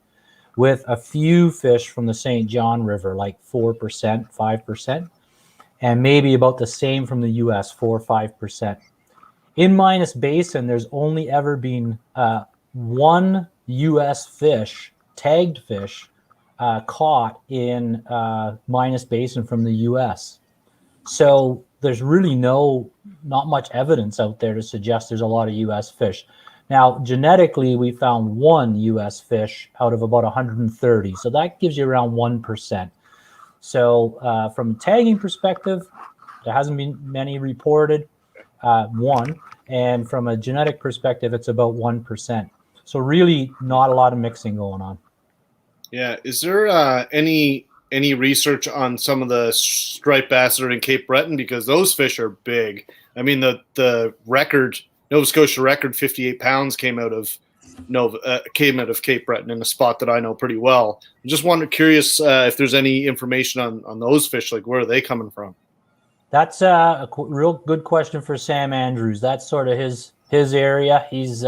with a few fish from the St. John River, like 4%, 5%, and maybe about the same from the U.S., 4 or 5%. In Minas Basin, there's only ever been one U.S. fish, tagged fish, caught in Minas Basin from the U.S. So there's really not much evidence out there to suggest there's a lot of U.S. fish. Now, genetically, we found one U.S. fish out of about 130. So that gives you around 1%. So from a tagging perspective, there hasn't been many reported, one. And from a genetic perspective, it's about 1%. So really not a lot of mixing going on. Yeah. Is there any research on some of the striped bass that are in Cape Breton? Because those fish are big. I mean, the record, Nova Scotia record, 58 pounds came out of Cape Breton, in a spot that I know pretty well. I'm just curious if there's any information on those fish, like where are they coming from? That's a real good question for Sam Andrews. That's sort of his area. He's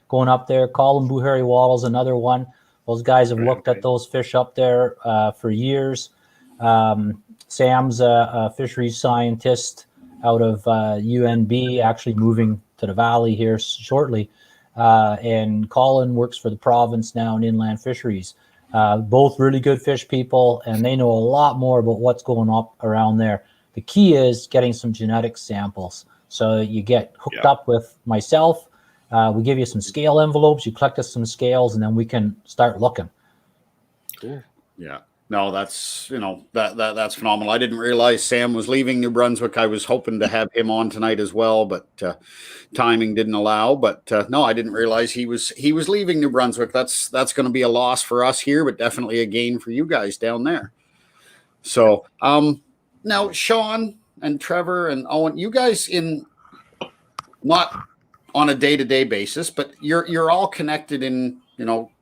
going up there. Colin Buhari Waddle's another one. Those guys have looked at those fish up there for years. Sam's a fisheries scientist out of UNB, actually moving to the valley here shortly. And Colin works for the province now in inland fisheries. Both really good fish people, and they know a lot more about what's going up around there. The key is getting some genetic samples. So you get hooked up with myself. We give you some scale envelopes. You collect us some scales, and then we can start looking. Cool. Yeah. No, that's that's phenomenal. I didn't realize Sam was leaving New Brunswick. I was hoping to have him on tonight as well, but timing didn't allow. But no, I didn't realize he was leaving New Brunswick. That's going to be a loss for us here, but definitely a gain for you guys down there. So now Sean and Trevor and Owen, you guys not on a day-to-day basis, but you're all connected in,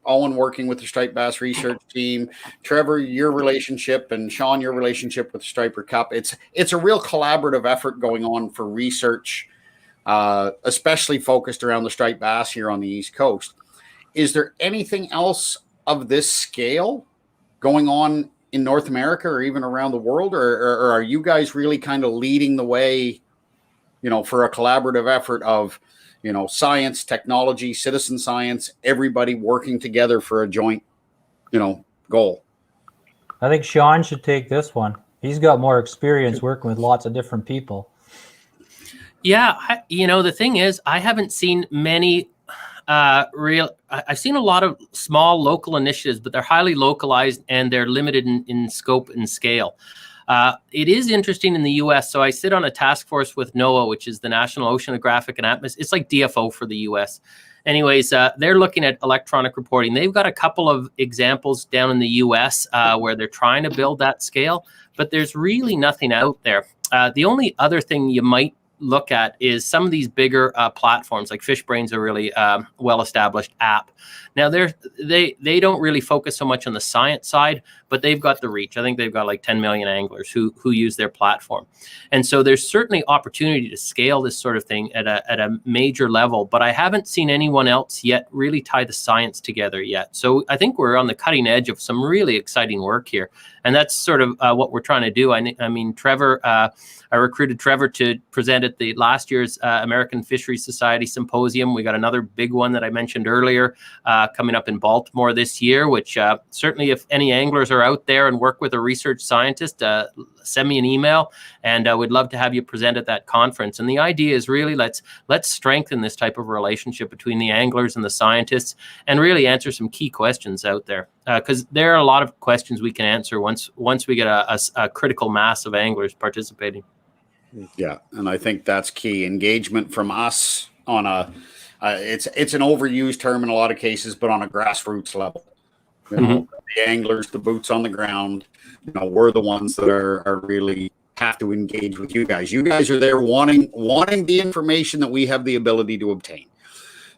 Owen working with the striped bass research team, Trevor, your relationship, and Sean, your relationship with the Striper Cup. It's a real collaborative effort going on for research, especially focused around the striped bass here on the East Coast. Is there anything else of this scale going on in North America or even around the world, or are you guys really kind of leading the way, for a collaborative effort of, science, technology, citizen science, everybody working together for a joint, goal? I think Sean should take this one. He's got more experience working with lots of different people. Yeah. The thing is, I haven't seen many I've seen a lot of small local initiatives, but they're highly localized and they're limited in scope and scale. It is interesting in the U.S. So I sit on a task force with NOAA, which is the National Oceanographic and Atmosphere. It's like DFO for the U.S. anyways, they're looking at electronic reporting. They've got a couple of examples down in the US where they're trying to build that scale, but there's really nothing out there. The only other thing you might look at is some of these bigger platforms, like FishBrain's a really well-established app. Now they don't really focus so much on the science side, but they've got the reach. I think they've got like 10 million anglers who use their platform. And so there's certainly opportunity to scale this sort of thing at a major level, but I haven't seen anyone else yet really tie the science together yet. So I think we're on the cutting edge of some really exciting work here. And that's sort of what we're trying to do. I mean, Trevor, I recruited Trevor to present at the last year's American Fisheries Society Symposium. We got another big one that I mentioned earlier coming up in Baltimore this year, which certainly if any anglers are out there and work with a research scientist, send me an email, and I would love to have you present at that conference. And the idea is really let's strengthen this type of relationship between the anglers and the scientists and really answer some key questions out there. Because there are a lot of questions we can answer once we get a critical mass of anglers participating. Yeah, and I think that's key. Engagement from us on it's an overused term in a lot of cases, but on a grassroots level. You know, the anglers, the boots on the ground, we're the ones that are really have to engage with you guys. You guys are there wanting the information that we have the ability to obtain.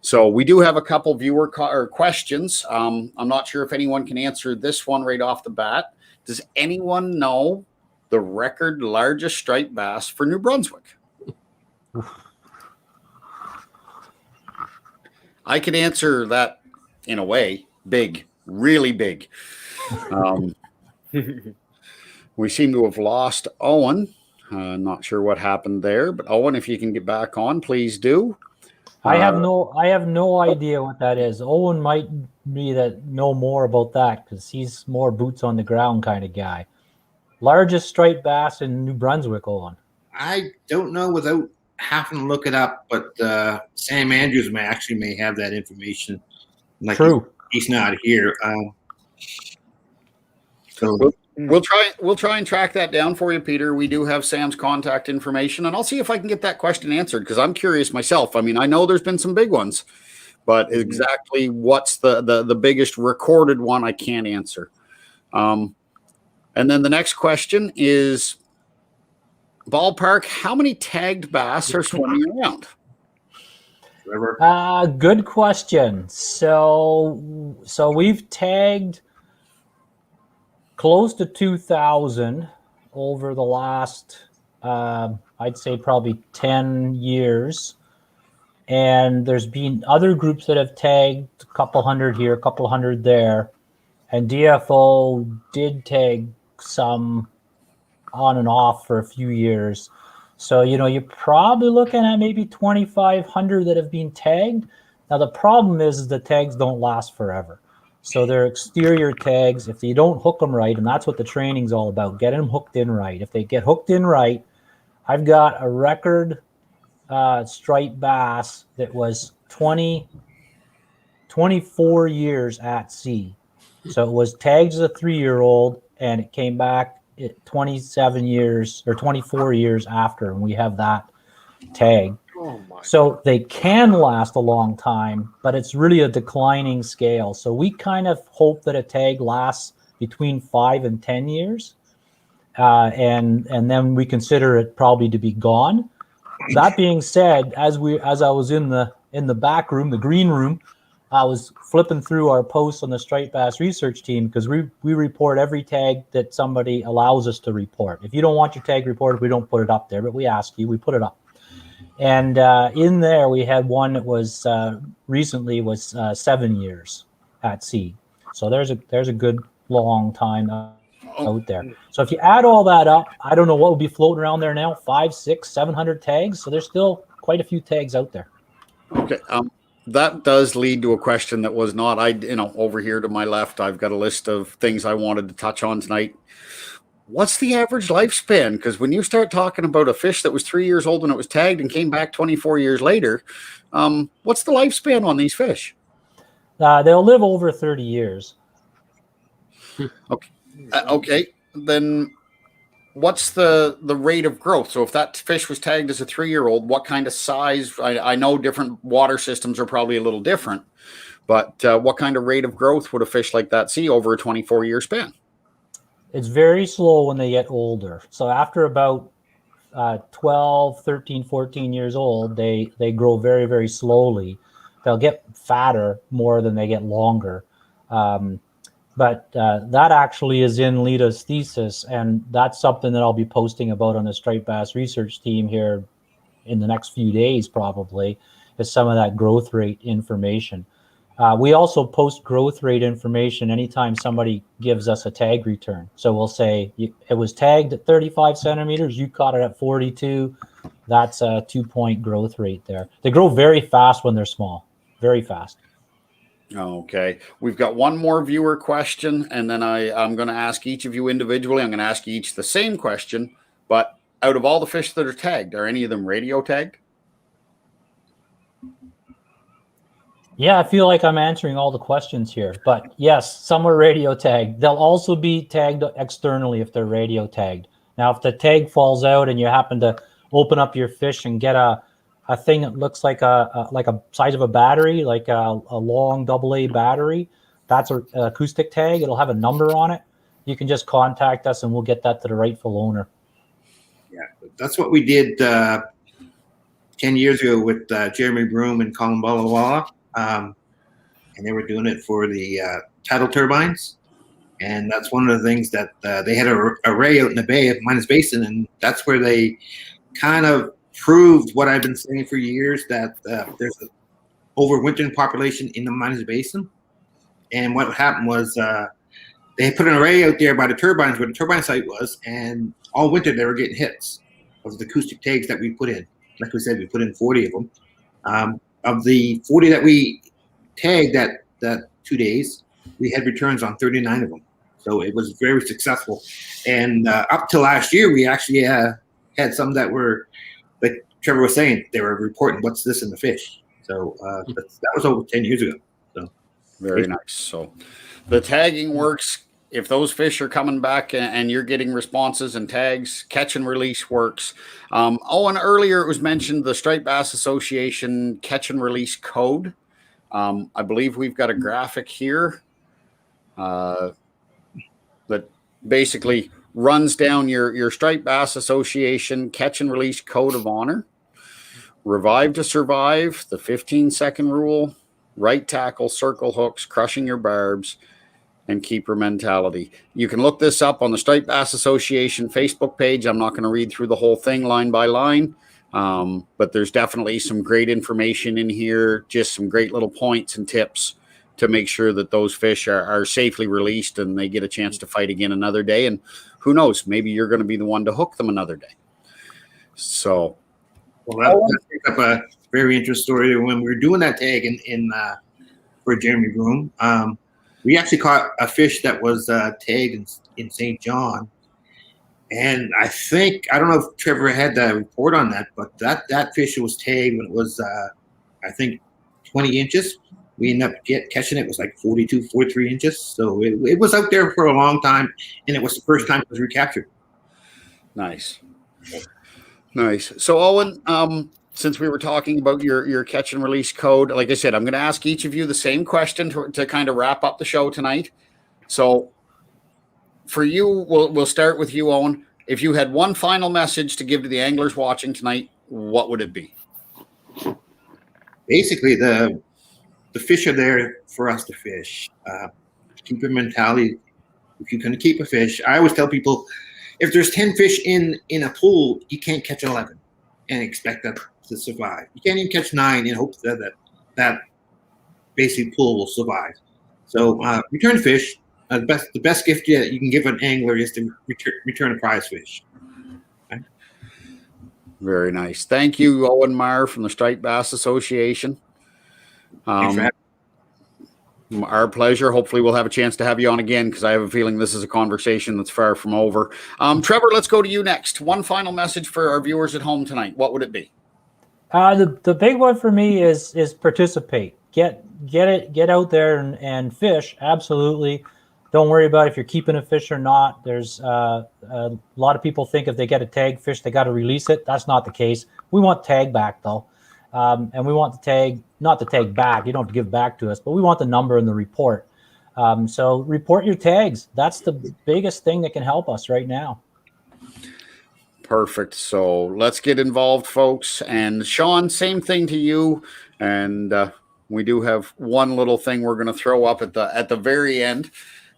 So we do have a couple viewer questions. I'm not sure if anyone can answer this one right off the bat. Does anyone know the record largest striped bass for New Brunswick? I can answer that in a way. Big, really big. We seem to have lost Owen. Not sure what happened there, but Owen, if you can get back on, please do. I have no idea what that is. Owen might be that know more about that because he's more boots on the ground kind of guy. Largest striped bass in New Brunswick, Owen. I don't know without having to look it up, but Sam Andrews may have that information. Like True. He's not here. So we'll try and track that down for you, Peter. We do have Sam's contact information, and I'll see if I can get that question answered because I'm curious myself. I mean, I know there's been some big ones, but exactly what's the biggest recorded one, I can't answer. And then the next question is, ballpark, how many tagged bass are swimming around? Good question. So we've tagged close to 2,000 over the last, I'd say probably 10 years. And there's been other groups that have tagged a couple hundred here, a couple hundred there. And DFO did tag some on and off for a few years. So, you're probably looking at maybe 2,500 that have been tagged. Now, the problem is the tags don't last forever. So they're exterior tags. If you don't hook them right, and that's what the training's all about, getting them hooked in right. If they get hooked in right, I've got a record striped bass that was 24 years at sea. So it was tagged as a 3-year-old, and it came back at 27 years or 24 years after, and we have that tag. So they can last a long time, but it's really a declining scale. So we kind of hope that a tag lasts between 5 and 10 years, and then we consider it probably to be gone. That being said, as I was in the back room, the green room, I was flipping through our posts on the striped bass research team because we report every tag that somebody allows us to report. If you don't want your tag reported, we don't put it up there, but we ask you, we put it up. And in there, we had one that was recently was 7 years at sea. So there's a good long time out there. So if you add all that up, I don't know what would be floating around there now, 500, 600, 700 tags. So there's still quite a few tags out there. Okay. That does lead to a question that was not, over here to my left, I've got a list of things I wanted to touch on tonight. What's the average lifespan? Because when you start talking about a fish that was 3 years old when it was tagged and came back 24 years later, what's the lifespan on these fish? They'll live over 30 years. Okay. Okay. Then what's the rate of growth? So if that fish was tagged as a 3-year-old, what kind of size? I know different water systems are probably a little different, but what kind of rate of growth would a fish like that see over a 24-year span? It's very slow when they get older. So after about 12, 13, 14 years old, they grow very, very slowly. They'll get fatter more than they get longer. But that actually is in Lita's thesis, and that's something that I'll be posting about on the striped bass research team here in the next few days, probably, is some of that growth rate information. We also post growth rate information anytime somebody gives us a tag return. So we'll say it was tagged at 35 centimeters, you caught it at 42. That's a 2-point growth rate there. They grow very fast when they're small, very fast. Okay. We've got one more viewer question, and then I'm going to ask each of you individually. I'm going to ask you each the same question, but out of all the fish that are tagged, are any of them radio tagged? Yeah, I feel like I'm answering all the questions here, but yes, some are radio tagged. They'll also be tagged externally if they're radio tagged. Now, if the tag falls out and you happen to open up your fish and get a thing that looks like a size of a battery, like a long AA battery, that's an acoustic tag. It'll have a number on it. You can just contact us and we'll get that to the rightful owner. Yeah, that's what we did 10 years ago with Jeremy Broom and Colin Ballawala. And they were doing it for the tidal turbines. And that's one of the things that they had an array out in the bay at Minas Basin, and that's where they kind of proved what I've been saying for years, that there's an overwintering population in the Minas Basin. And what happened was they put an array out there by the turbines where the turbine site was, and all winter they were getting hits of the acoustic tags that we put in. Like we said, we put in 40 of them. Of the 40 that we tagged that 2 days, we had returns on 39 of them. So it was very successful. And up to last year, we actually had some that were, like Trevor was saying, they were reporting what's this in the fish. So that was over 10 years ago. So very nice. So the tagging works. If those fish are coming back and you're getting responses and tags, catch and release works. Owen, earlier it was mentioned the Striped Bass Association catch and release code. I believe we've got a graphic here that basically runs down your Striped Bass Association catch and release code of honor. Revive to survive, the 15-second rule, right tackle, circle hooks, crushing your barbs, and keeper mentality. You can look this up on the Striped Bass Association Facebook page. I'm not going to read through the whole thing line by line, but there's definitely some great information in here, just some great little points and tips to make sure that those fish are safely released and they get a chance to fight again another day. And who knows, maybe you're going to be the one to hook them another day. So, well, that brings up a very interesting story. When we were doing that tag for Jeremy Broom, we actually caught a fish that was tagged in St. John. And I don't know if Trevor had the report on that, but that fish was tagged when it was, I think, 20 inches. We ended up catching it was like 42, 43 inches. So it was out there for a long time, and it was the first time it was recaptured. Nice. Nice. So, Owen, since we were talking about your catch and release code, like I said, I'm going to ask each of you the same question to kind of wrap up the show tonight. So for you, we'll start with you, Owen. If you had one final message to give to the anglers watching tonight, what would it be? Basically, the fish are there for us to fish. Keep your mentality. If you're going to keep a fish, I always tell people, if there's 10 fish in a pool, you can't catch 11 and expect that to survive. You can't even catch 9 and hope that basic pool will survive. So return fish. The best gift you can give an angler is to return a prize fish. Okay? Very nice. Thank you, Owen Marr from the Striped Bass Association. Thanks for having me. Our pleasure. Hopefully we'll have a chance to have you on again, because I have a feeling this is a conversation that's far from over. Trevor, let's go to you next. One final message for our viewers at home tonight. What would it be? The big one for me is participate. Get out there and fish. Absolutely. don't worry about if you're keeping a fish or not. There's a lot of people think if they get a tag fish, they got to release it. That's not the case. We want tag back though. And we want the tag, not the tag back. You don't have to give back to us, but we want the number in the report. So report your tags. That's the biggest thing that can help us right now. Perfect. So let's get involved, folks. And Sean, same thing to you. And we do have one little thing we're going to throw up at the very end.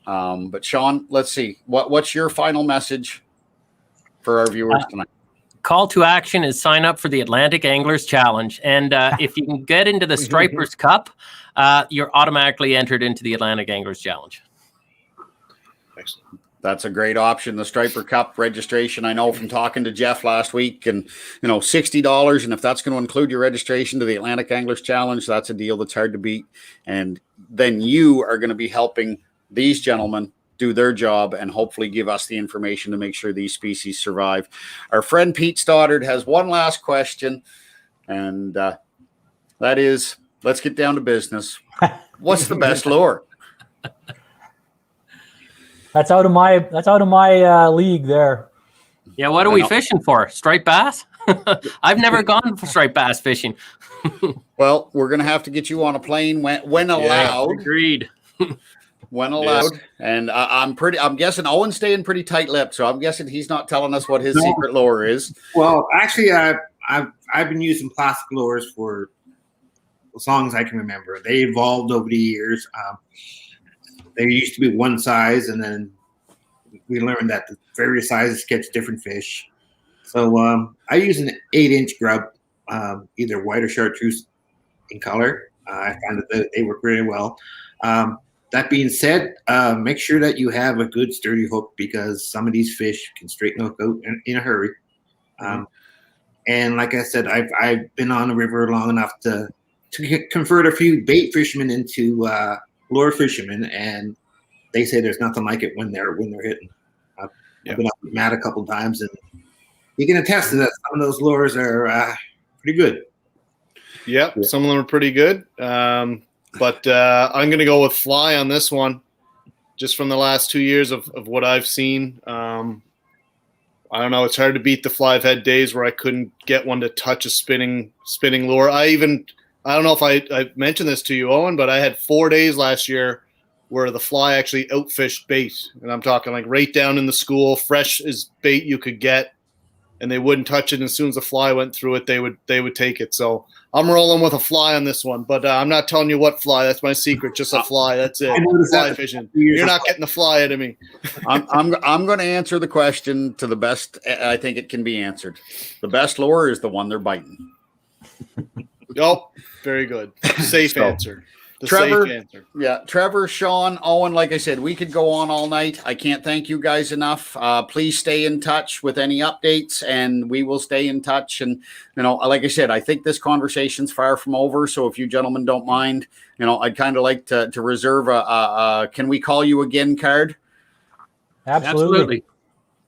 But Sean, let's see. What's your final message for our viewers tonight? Call to action is sign up for the Atlantic Anglers Challenge. And if you can get into the Stripers Cup, you're automatically entered into the Atlantic Anglers Challenge. Excellent. That's a great option. The Striper Cup registration, I know from talking to Jeff last week, and $60. And if that's going to include your registration to the Atlantic Anglers Challenge, that's a deal that's hard to beat. And then you are going to be helping these gentlemen do their job and hopefully give us the information to make sure these species survive. Our friend Pete Stoddard has one last question, and that is, let's get down to business. What's the best lure? That's out of my league there. Yeah, what are we fishing for? Striped bass? I've never gone for striped bass fishing. Well, we're going to have to get you on a plane when allowed. Yeah, agreed. When allowed. Yes. And I'm guessing Owen's staying pretty tight-lipped, so I'm guessing he's not telling us what his secret lure is. Well, actually, I've been using plastic lures for as long as I can remember. They evolved over the years. There used to be one size, and then we learned that the various sizes catch different fish. So I use an 8-inch grub, either white or chartreuse in color. I find that they work really well. That being said, make sure that you have a good sturdy hook, because some of these fish can straighten hook out in a hurry. And like I said, I've been on the river long enough to convert a few bait fishermen into lure fishermen, and they say there's nothing like it when they're hitting. I've been up with Matt a couple times, and you can attest to that. Some of those lures are pretty good. Yep, some of them are pretty good. But I'm going to go with fly on this one, just from the last 2 years of what I've seen. I don't know. It's hard to beat the fly. I've had days where I couldn't get one to touch a spinning lure. I don't know if I mentioned this to you, Owen, but I had 4 days last year where the fly actually outfished bait. And I'm talking like right down in the school, fresh as bait you could get, and they wouldn't touch it. And as soon as the fly went through it, they would take it. So I'm rolling with a fly on this one, but I'm not telling you what fly. That's my secret. Just a fly. That's it. Fly fishing. You're not getting the fly out of me. I'm going to answer the question to the best I think it can be answered. The best lure is the one they're biting. Oh, very good. Safe answer. Trevor, safe answer. Yeah, Trevor, Sean, Owen, like I said, we could go on all night. I can't thank you guys enough. Please stay in touch with any updates, and we will stay in touch. And, like I said, I think this conversation's far from over. So if you gentlemen don't mind, I'd kind of like to reserve a can we call you again card? Absolutely.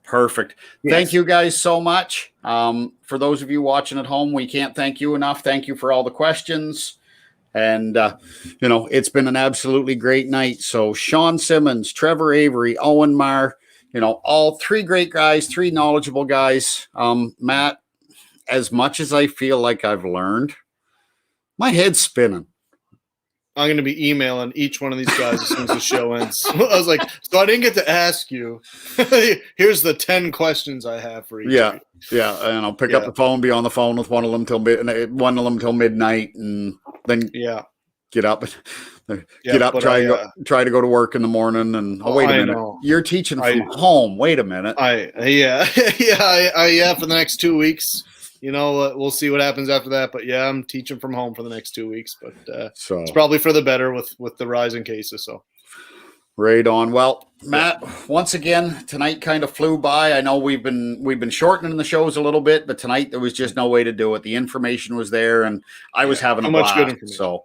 Perfect. Yes. Thank you guys so much. For those of you watching at home, we can't thank you enough. Thank you for all the questions. And, it's been an absolutely great night. So Sean Simmons, Trevor Avery, Owen Marr, all three great guys, three knowledgeable guys. Matt, as much as I feel like I've learned, my head's spinning. I'm going to be emailing each one of these guys as soon as the show ends. I was like, so I didn't get to ask you. Here's the 10 questions I have for each. Yeah. And I'll pick up the phone, be on the phone with one of them till midnight, and then get up, try to go to work in the morning. And wait a minute, you're teaching from home. Wait a minute. For the next 2 weeks. We'll see what happens after that. But I'm teaching from home for the next 2 weeks. But it's probably for the better with the rising cases. So right on. Well, Matt, once again, tonight kind of flew by. I know we've been shortening the shows a little bit, but tonight there was just no way to do it. The information was there, and I was having a blast. Good information. So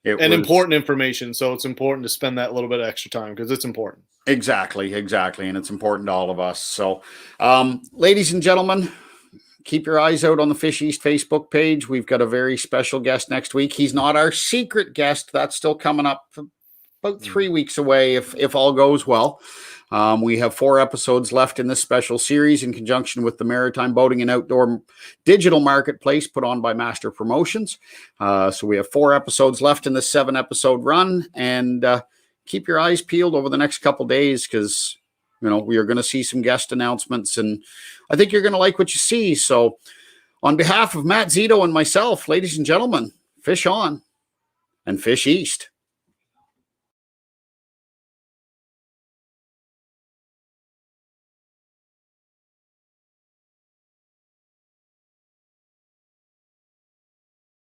important information. So it's important to spend that little bit of extra time because it's important. Exactly, and it's important to all of us. So, ladies and gentlemen, keep your eyes out on the Fish East Facebook page. We've got a very special guest next week. He's not our secret guest. That's still coming up about 3 weeks away if all goes well. We have 4 episodes left in this special series in conjunction with the Maritime Boating and Outdoor Digital Marketplace put on by Master Promotions. So we have 4 episodes left in this 7-episode run, and keep your eyes peeled over the next couple days, because we are going to see some guest announcements, and I think you're going to like what you see. So on behalf of Matt Zito and myself, ladies and gentlemen, fish on and fish east.